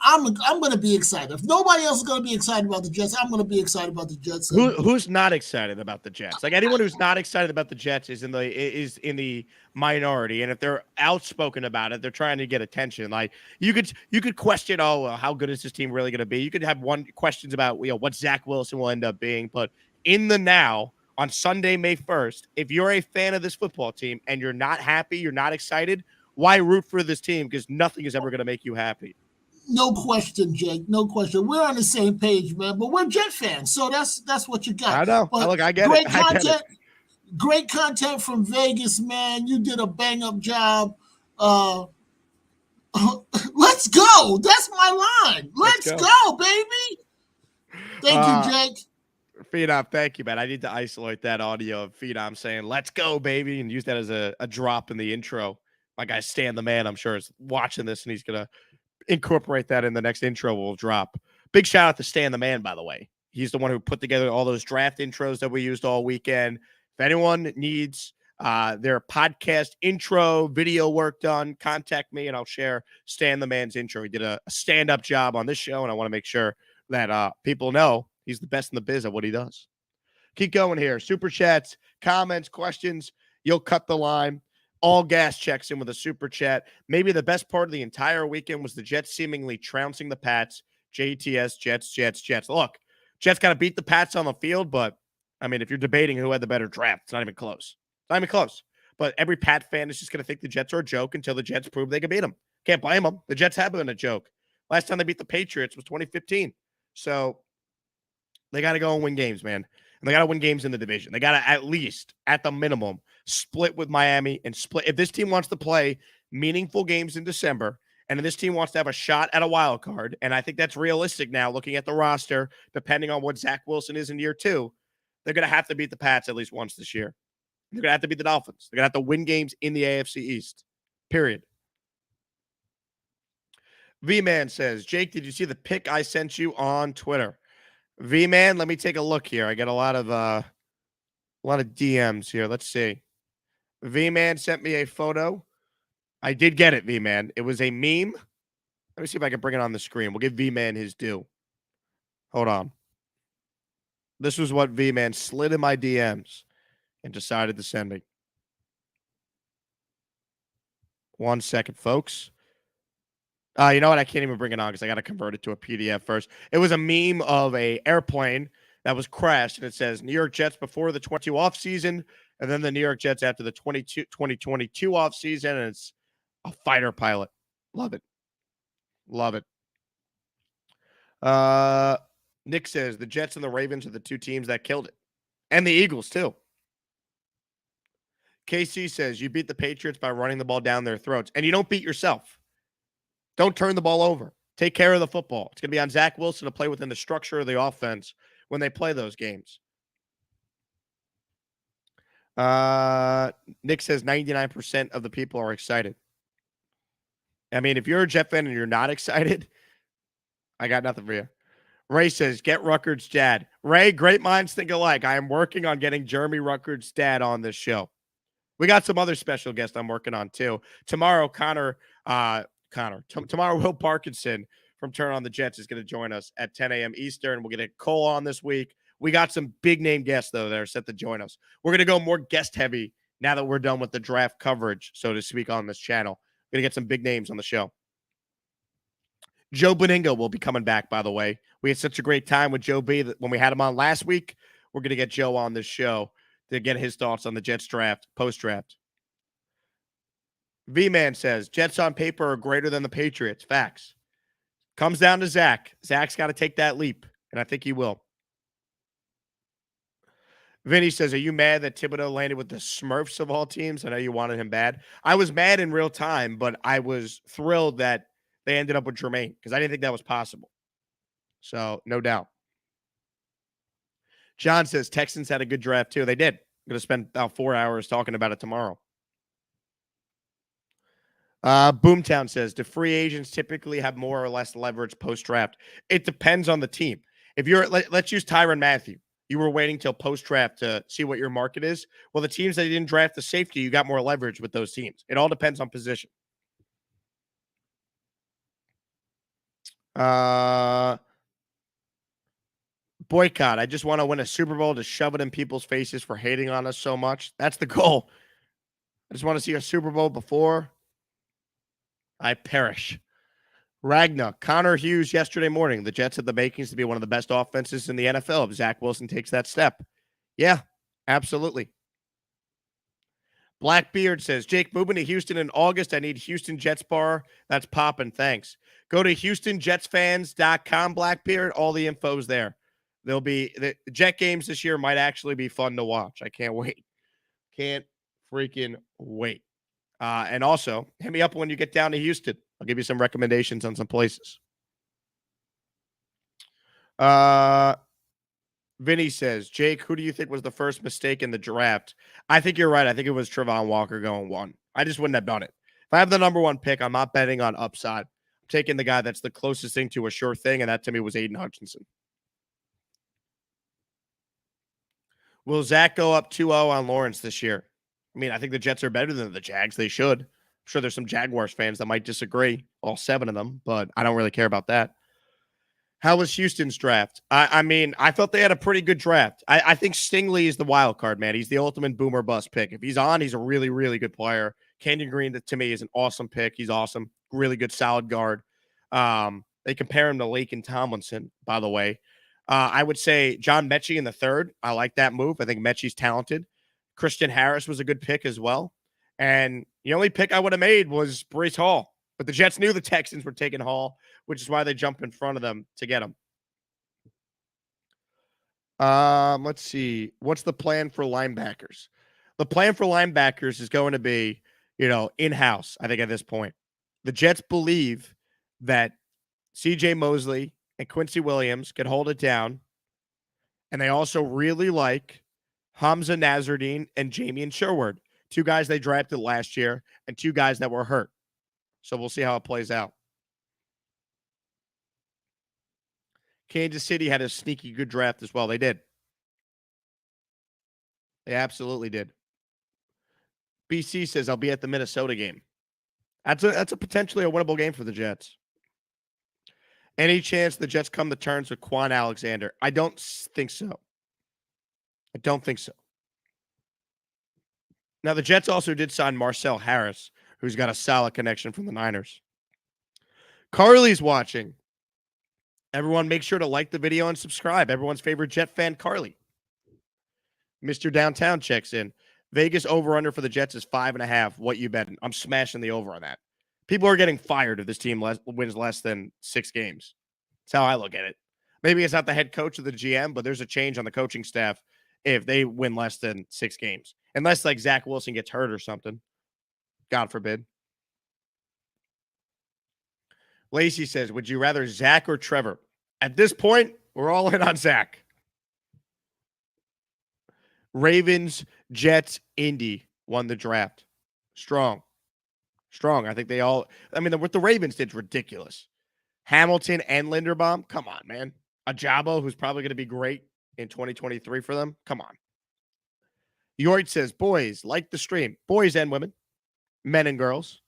I'm going to be excited. If nobody else is going to be excited about the Jets, I'm going to be excited about the Jets. Who's not excited about the Jets? Like, anyone who's not excited about the Jets is in the minority. And if they're outspoken about it, they're trying to get attention. Like, you could question, how good is this team really going to be? You could have questions about what Zach Wilson will end up being. But in the now, on Sunday, May 1st, if you're a fan of this football team and you're not happy, you're not excited, why root for this team? Because nothing is ever going to make you happy. No question, Jake. No question. We're on the same page, man. But we're Jet fans, so that's what you got. I know. But look, I get great it. content. Great content from Vegas, man. You did a bang up job. Let's go. That's my line. Let's go, baby. Thank you, Jake. Phenom, thank you, man. I need to isolate that audio of Phenom saying, let's go, baby, and use that as a drop in the intro. My guy Stan the Man, I'm sure, is watching this, and he's going to incorporate that in the next intro we'll drop. Big shout out to Stan the Man, by the way. He's the one who put together all those draft intros that we used all weekend. If anyone needs their podcast intro, video work done, contact me, and I'll share Stan the Man's intro. He did a stand-up job on this show, and I want to make sure that people know he's the best in the biz at what he does. Keep going here. Super chats, comments, questions. You'll cut the line. All gas checks in with a super chat. Maybe the best part of the entire weekend was the Jets seemingly trouncing the Pats. JTS, Jets. Look, Jets got to beat the Pats on the field, but, I mean, if you're debating who had the better draft, it's not even close. It's not even close. But every Pat fan is just going to think the Jets are a joke until the Jets prove they can beat them. Can't blame them. The Jets have been a joke. Last time they beat the Patriots was 2015. So they got to go and win games, man. And they got to win games in the division. They got to at least, at the minimum, split with Miami and split. If this team wants to play meaningful games in December, and if this team wants to have a shot at a wild card, and I think that's realistic now looking at the roster, depending on what Zach Wilson is in year 2, they're going to have to beat the Pats at least once this year. They're going to have to beat the Dolphins. They're going to have to win games in the AFC East, period. V-Man says, Jake, did you see the pic I sent you on Twitter? V-Man, let me take a look here. I got a lot of DMs here. Let's see. V-Man sent me a photo. I did get it, V-Man. It was a meme. Let me see if I can bring it on the screen. We'll give V-Man his due. Hold on. This was what V-Man slid in my DMs and decided to send me. 1 second, folks. You know what? I can't even bring it on because I got to convert it to a PDF first. It was a meme of a airplane that was crashed, and it says New York Jets before the 22 offseason, and then the New York Jets after the 2022 offseason, and it's a fighter pilot. Love it. Love it. Nick says the Jets and the Ravens are the two teams that killed it. And the Eagles, too. KC says you beat the Patriots by running the ball down their throats, and you don't beat yourself. Don't turn the ball over. Take care of the football. It's going to be on Zach Wilson to play within the structure of the offense when they play those games. Nick says 99% of the people are excited. I mean, if you're a Jet fan and you're not excited, I got nothing for you. Ray says, get Ruckard's dad. Ray, great minds think alike. I am working on getting Jeremy Ruckard's dad on this show. We got some other special guests I'm working on, too. Tomorrow, Tomorrow, Will Parkinson from Turn on the Jets is going to join us at 10 a.m. Eastern. We'll get a Cole on this week. We got some big name guests, though, that are set to join us. We're going to go more guest heavy now that we're done with the draft coverage, so to speak, on this channel. We're going to get some big names on the show. Joe Beningo will be coming back, by the way. We had such a great time with Joe B that when we had him on last week. We're going to get Joe on this show to get his thoughts on the Jets draft, post-draft. V-Man says, Jets on paper are greater than the Patriots. Facts. Comes down to Zach. Zach's got to take that leap, and I think he will. Vinny says, are you mad that Thibodeau landed with the Smurfs of all teams? I know you wanted him bad. I was mad in real time, but I was thrilled that they ended up with Jermaine because I didn't think that was possible. So, no doubt. John says, Texans had a good draft, too. They did. I'm going to spend about 4 hours talking about it tomorrow. Boomtown says, do free agents typically have more or less leverage post-draft? It depends on the team. If you're, let's use Tyrann Mathieu. You were waiting till post-draft to see what your market is. Well, the teams that didn't draft the safety, you got more leverage with those teams. It all depends on position. Boycott. I just want to win a Super Bowl to shove it in people's faces for hating on us so much. That's the goal. I just want to see a Super Bowl before I perish. Ragnar, Connor Hughes yesterday morning. The Jets had the makings to be one of the best offenses in the NFL if Zach Wilson takes that step. Yeah, absolutely. Blackbeard says, Jake, moving to Houston in August. I need Houston Jets bar. That's popping. Thanks. Go to HoustonJetsFans.com, Blackbeard. All the info's there. There'll be the Jet games this year might actually be fun to watch. I can't wait. Can't freaking wait. And also, hit me up when you get down to Houston. I'll give you some recommendations on some places. Vinny says, Jake, who do you think was the first mistake in the draft? I think you're right. I think it was Trevon Walker going 1. I just wouldn't have done it. If I have the number 1 pick, I'm not betting on upside. I'm taking the guy that's the closest thing to a sure thing, and that to me was Aiden Hutchinson. Will Zach go up 2-0 on Lawrence this year? I mean, I think the Jets are better than the Jags. They should. I'm sure there's some Jaguars fans that might disagree, all 7 of them, but I don't really care about that. How was Houston's draft? I mean, I thought they had a pretty good draft. I think Stingley is the wild card, man. He's the ultimate boomer bust pick. If he's on, he's a really, really good player. Kenyon Green, to me, is an awesome pick. He's awesome. Really good, solid guard. They compare him to Laken Tomlinson, by the way. I would say John Mechie in the 3rd. I like that move. I think Mechie's talented. Christian Harris was a good pick as well. And the only pick I would have made was Breece Hall. But the Jets knew the Texans were taking Hall, which is why they jumped in front of them to get him. Let's see. What's the plan for linebackers? The plan for linebackers is going to be, in-house, I think, at this point. The Jets believe that C.J. Mosley and Quincy Williams can hold it down. And they also really like Hamza Nazardine and Jamian Sherwood, 2 guys they drafted last year and 2 guys that were hurt. So we'll see how it plays out. Kansas City had a sneaky good draft as well. They did. They absolutely did. BC says, I'll be at the Minnesota game. That's a potentially a winnable game for the Jets. Any chance the Jets come to terms with Quan Alexander? I don't think so. I don't think so. Now, the Jets also did sign Marcel Harris, who's got a solid connection from the Niners. Carly's watching. Everyone, make sure to like the video and subscribe. Everyone's favorite Jet fan, Carly. Mr. Downtown checks in. Vegas over-under for the Jets is 5.5. What you betting? I'm smashing the over on that. People are getting fired if this team wins less than 6 games. That's how I look at it. Maybe it's not the head coach or the GM, but there's a change on the coaching staff if they win less than 6 games. Unless, like, Zach Wilson gets hurt or something. God forbid. Lacey says, would you rather Zach or Trevor? At this point, we're all in on Zach. Ravens, Jets, Indy won the draft. Strong. I think they all, what the Ravens did is ridiculous. Hamilton and Linderbaum, come on, man. Ajabo, who's probably going to be great in 2023 for them. Come on. Yoit says, boys, like the stream. Boys and women. Men and girls.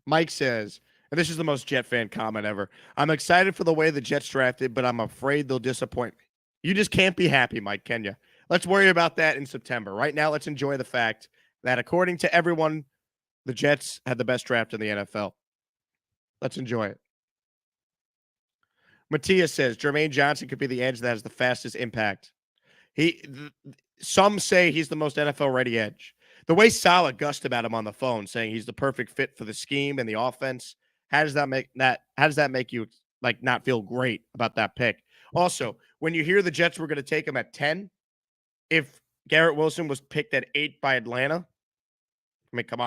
Mike says, and this is the most Jet fan comment ever, I'm excited for the way the Jets drafted, but I'm afraid they'll disappoint me. You just can't be happy, Mike, can you? Let's worry about that in September. Right now, let's enjoy the fact that according to everyone, the Jets had the best draft in the NFL. Let's enjoy it. Matias says, Jermaine Johnson could be the edge that has the fastest impact. Some say he's the most NFL-ready edge. The way Saleh gussed about him on the phone, saying he's the perfect fit for the scheme and the offense, how does that make you not feel great about that pick? Also, when you hear the Jets were going to take him at 10, if Garrett Wilson was picked at 8 by Atlanta, come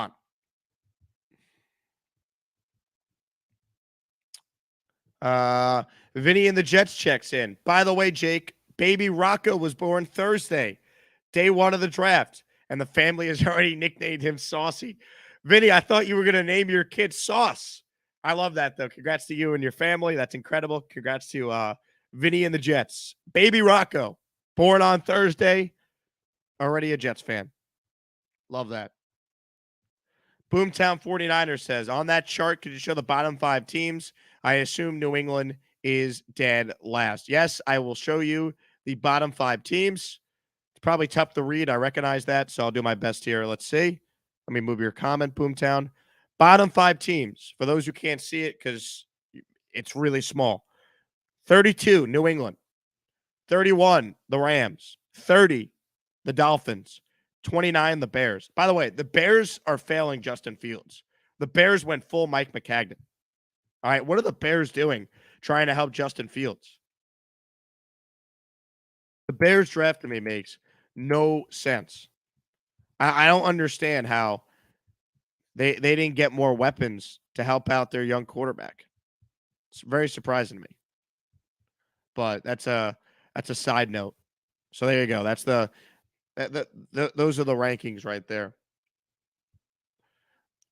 on. Vinny and the Jets checks in. By the way, Jake, baby Rocco was born Thursday, day 1 of the draft, and the family has already nicknamed him Saucy. Vinny, I thought you were going to name your kid Sauce. I love that, though. Congrats to you and your family. That's incredible. Congrats to Vinny and the Jets. Baby Rocco, born on Thursday, already a Jets fan. Love that. Boomtown 49ers says, on that chart, could you show the bottom 5 teams? I assume New England is dead last. Yes, I will show you the bottom 5 teams. It's probably tough to read. I recognize that, so I'll do my best here. Let's see. Let me move your comment, Boomtown. Bottom 5 teams, for those who can't see it because it's really small. 32, New England. 31, the Rams. 30, the Dolphins. 29, the Bears. By the way, the Bears are failing Justin Fields. The Bears went full Mike McCagnon. All right, what are the Bears doing trying to help Justin Fields? The Bears draft to me makes no sense. I don't understand how they didn't get more weapons to help out their young quarterback. It's very surprising to me. But that's a side note. So there you go. That's those are the rankings right there.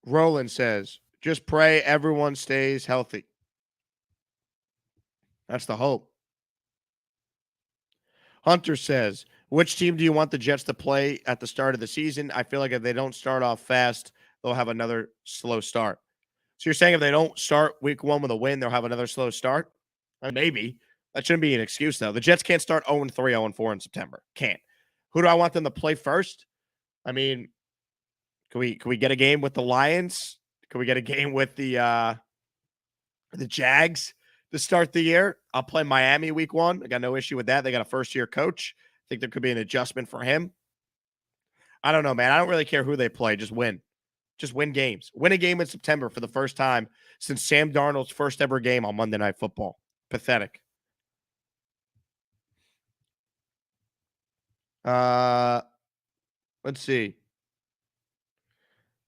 Roland says, just pray everyone stays healthy. That's the hope. Hunter says, which team do you want the Jets to play at the start of the season? I feel like if they don't start off fast, they'll have another slow start. So you're saying if they don't start week 1 with a win, they'll have another slow start? Maybe. That shouldn't be an excuse, though. The Jets can't start 0-3, 0-4 in September. Can't. Who do I want them to play first? I mean, can we get a game with the Lions? Can we get a game with the Jags to start the year? I'll play Miami week 1. I got no issue with that. They got a first-year coach. I think there could be an adjustment for him. I don't know, man. I don't really care who they play. Just win. Just win games. Win a game in September for the first time since Sam Darnold's first ever game on Monday Night Football. Pathetic. Let's see.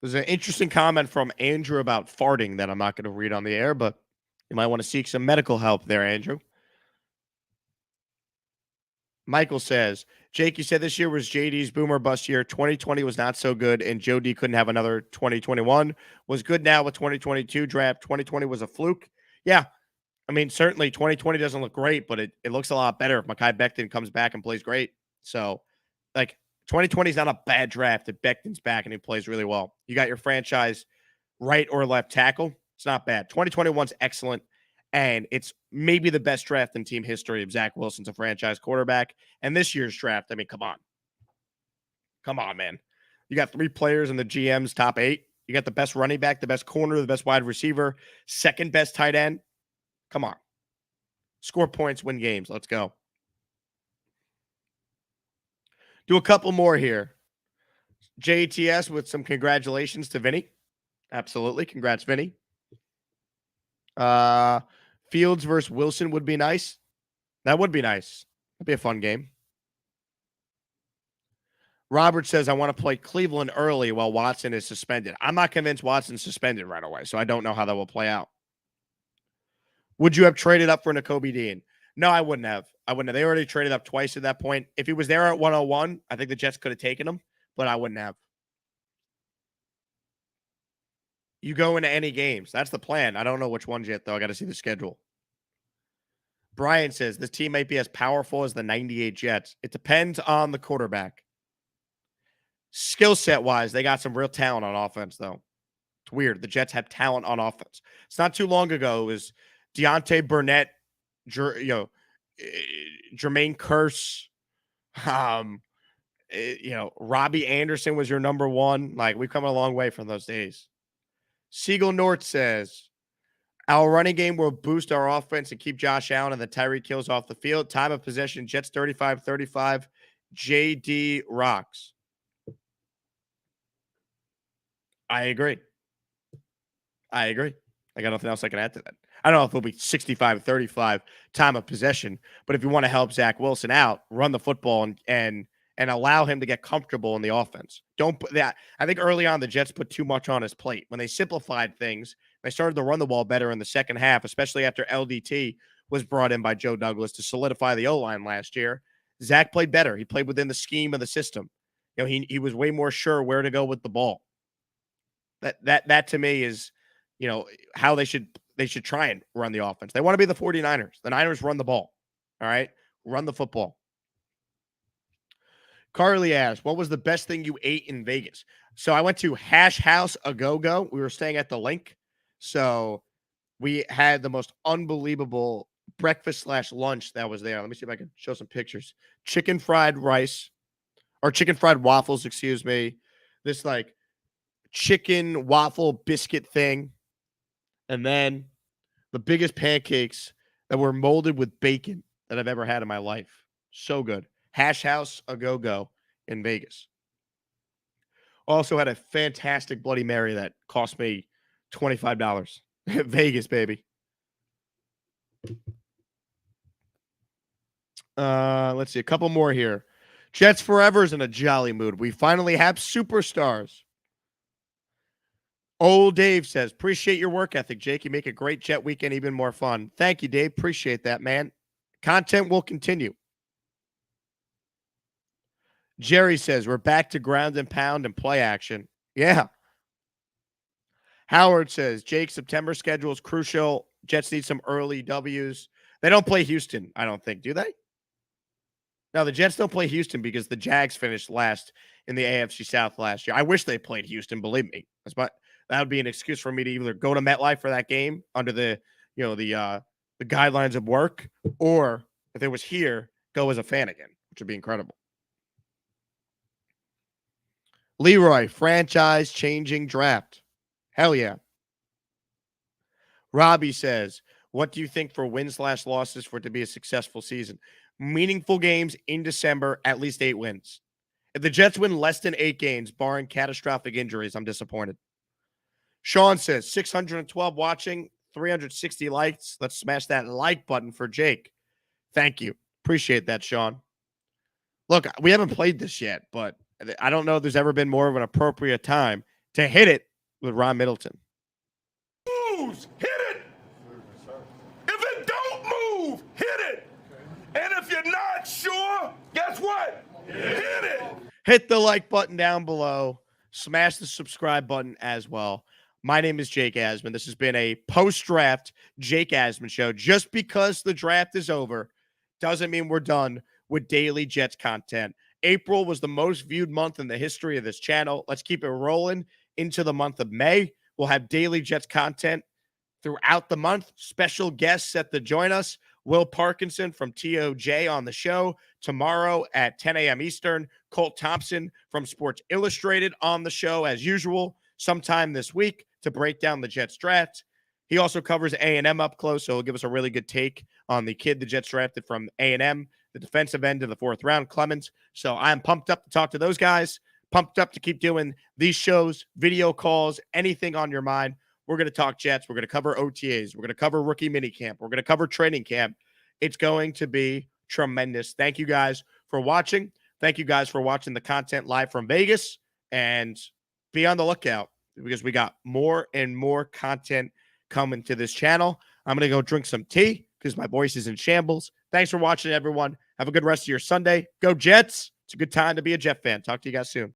There's an interesting comment from Andrew about farting that I'm not going to read on the air, but you might want to seek some medical help there, Andrew. Michael says, Jake, you said this year was JD's boomer bust year. 2020 was not so good, and Joe D couldn't have another 2021. Was good now with 2022 draft. 2020 was a fluke. Yeah. I mean, certainly 2020 doesn't look great, but it looks a lot better if Mekhi Becton comes back and plays great. So, 2020 is not a bad draft if Becton's back and he plays really well. You got your franchise right or left tackle. It's not bad. 2021's excellent, and it's maybe the best draft in team history of Zach Wilson's a franchise quarterback. And this year's draft, I mean, come on. Come on, man. You got 3 players in the GM's top 8. You got the best running back, the best corner, the best wide receiver, second best tight end. Come on. Score points, win games. Let's go. Do a couple more here. JTS with some congratulations to Vinny. Absolutely. Congrats, Vinny. Fields versus Wilson would be nice. That would be nice. That'd be a fun game. Robert says, I want to play Cleveland early while Watson is suspended. I'm not convinced Watson's suspended right away, so I don't know how that will play out. Would you have traded up for Nakobe Dean? No, I wouldn't have. They already traded up twice at that point. If he was there at 101, I think the Jets could have taken him, but I wouldn't have. You go into any games. That's the plan. I don't know which ones yet, though. I got to see the schedule. Brian says, this team might be as powerful as the 98 Jets. It depends on the quarterback. Skill set-wise, they got some real talent on offense, though. It's weird. The Jets have talent on offense. It's not too long ago. It was Deontay Burnett, Jermaine Kearse, Robbie Anderson was your number 1. We've come a long way from those days. Siegel North says, our running game will boost our offense and keep Josh Allen and the Tyreek Hills off the field. Time of possession, Jets 35-35. JD rocks. I agree. I got nothing else I can add to that. I don't know if it'll be 65-35 time of possession, but if you want to help Zach Wilson out, run the football and allow him to get comfortable in the offense. Don't put that. I think early on the Jets put too much on his plate. When they simplified things, they started to run the ball better in the second half, especially after LDT was brought in by Joe Douglas to solidify the O-line last year. Zach played better. He played within the scheme of the system. He was way more sure where to go with the ball. That to me is, how they should try and run the offense. They want to be the 49ers. The Niners run the ball. All right? Run the football. Carly asked, what was the best thing you ate in Vegas? So I went to Hash House a Go-Go. We were staying at the Link. So we had the most unbelievable breakfast/lunch that was there. Let me see if I can show some pictures. Chicken fried rice or chicken fried waffles, excuse me. This chicken waffle biscuit thing. And then the biggest pancakes that were molded with bacon that I've ever had in my life. So good. Hash House a Go-Go in Vegas. Also had a fantastic Bloody Mary that cost me $25. Vegas, baby. Let's see. A couple more here. Jets Forever is in a jolly mood. We finally have superstars. Old Dave says, appreciate your work ethic, Jake. You make a great Jet weekend even more fun. Thank you, Dave. Appreciate that, man. Content will continue. Jerry says, we're back to ground and pound and play action. Yeah. Howard says, Jake, September schedule is crucial. Jets need some early W's. They don't play Houston, I don't think, do they? No, the Jets don't play Houston because the Jags finished last in the AFC South last year. I wish they played Houston, believe me. That would be an excuse for me to either go to MetLife for that game under the guidelines of work, or if it was here, go as a fan again, which would be incredible. Leroy, franchise changing draft. Hell yeah. Robbie says, what do you think for wins/losses for it to be a successful season? Meaningful games in December, at least 8 wins. If the Jets win less than 8 games, barring catastrophic injuries, I'm disappointed. Sean says, 612 watching, 360 likes. Let's smash that like button for Jake. Thank you. Appreciate that, Sean. Look, we haven't played this yet, but I don't know if there's ever been more of an appropriate time to hit it with Ron Middleton. Moves, hit it. If it don't move, hit it. And if you're not sure, guess what? Hit it. Hit the like button down below. Smash the subscribe button as well. My name is Jake Asman. This has been a post-draft Jake Asman show. Just because the draft is over doesn't mean we're done with daily Jets content. April was the most viewed month in the history of this channel. Let's keep it rolling into the month of May. We'll have daily Jets content throughout the month. Special guests set to join us. Will Parkinson from TOJ on the show tomorrow at 10 a.m. Eastern. Colt Thompson from Sports Illustrated on the show as usual sometime this week to break down the Jets draft. He also covers A&M up close, so he'll give us a really good take on the kid the Jets drafted from A&M, the defensive end in the 4th round, Clemens. So I'm pumped up to talk to those guys, pumped up to keep doing these shows, video calls, anything on your mind. We're going to talk Jets. We're going to cover OTAs. We're going to cover rookie minicamp. We're going to cover training camp. It's going to be tremendous. Thank you guys for watching. Thank you guys for watching the content live from Vegas. And be on the lookout because we got more and more content coming to this channel. I'm going to go drink some tea because my voice is in shambles. Thanks for watching, everyone. Have a good rest of your Sunday. Go Jets. It's a good time to be a Jet fan. Talk to you guys soon.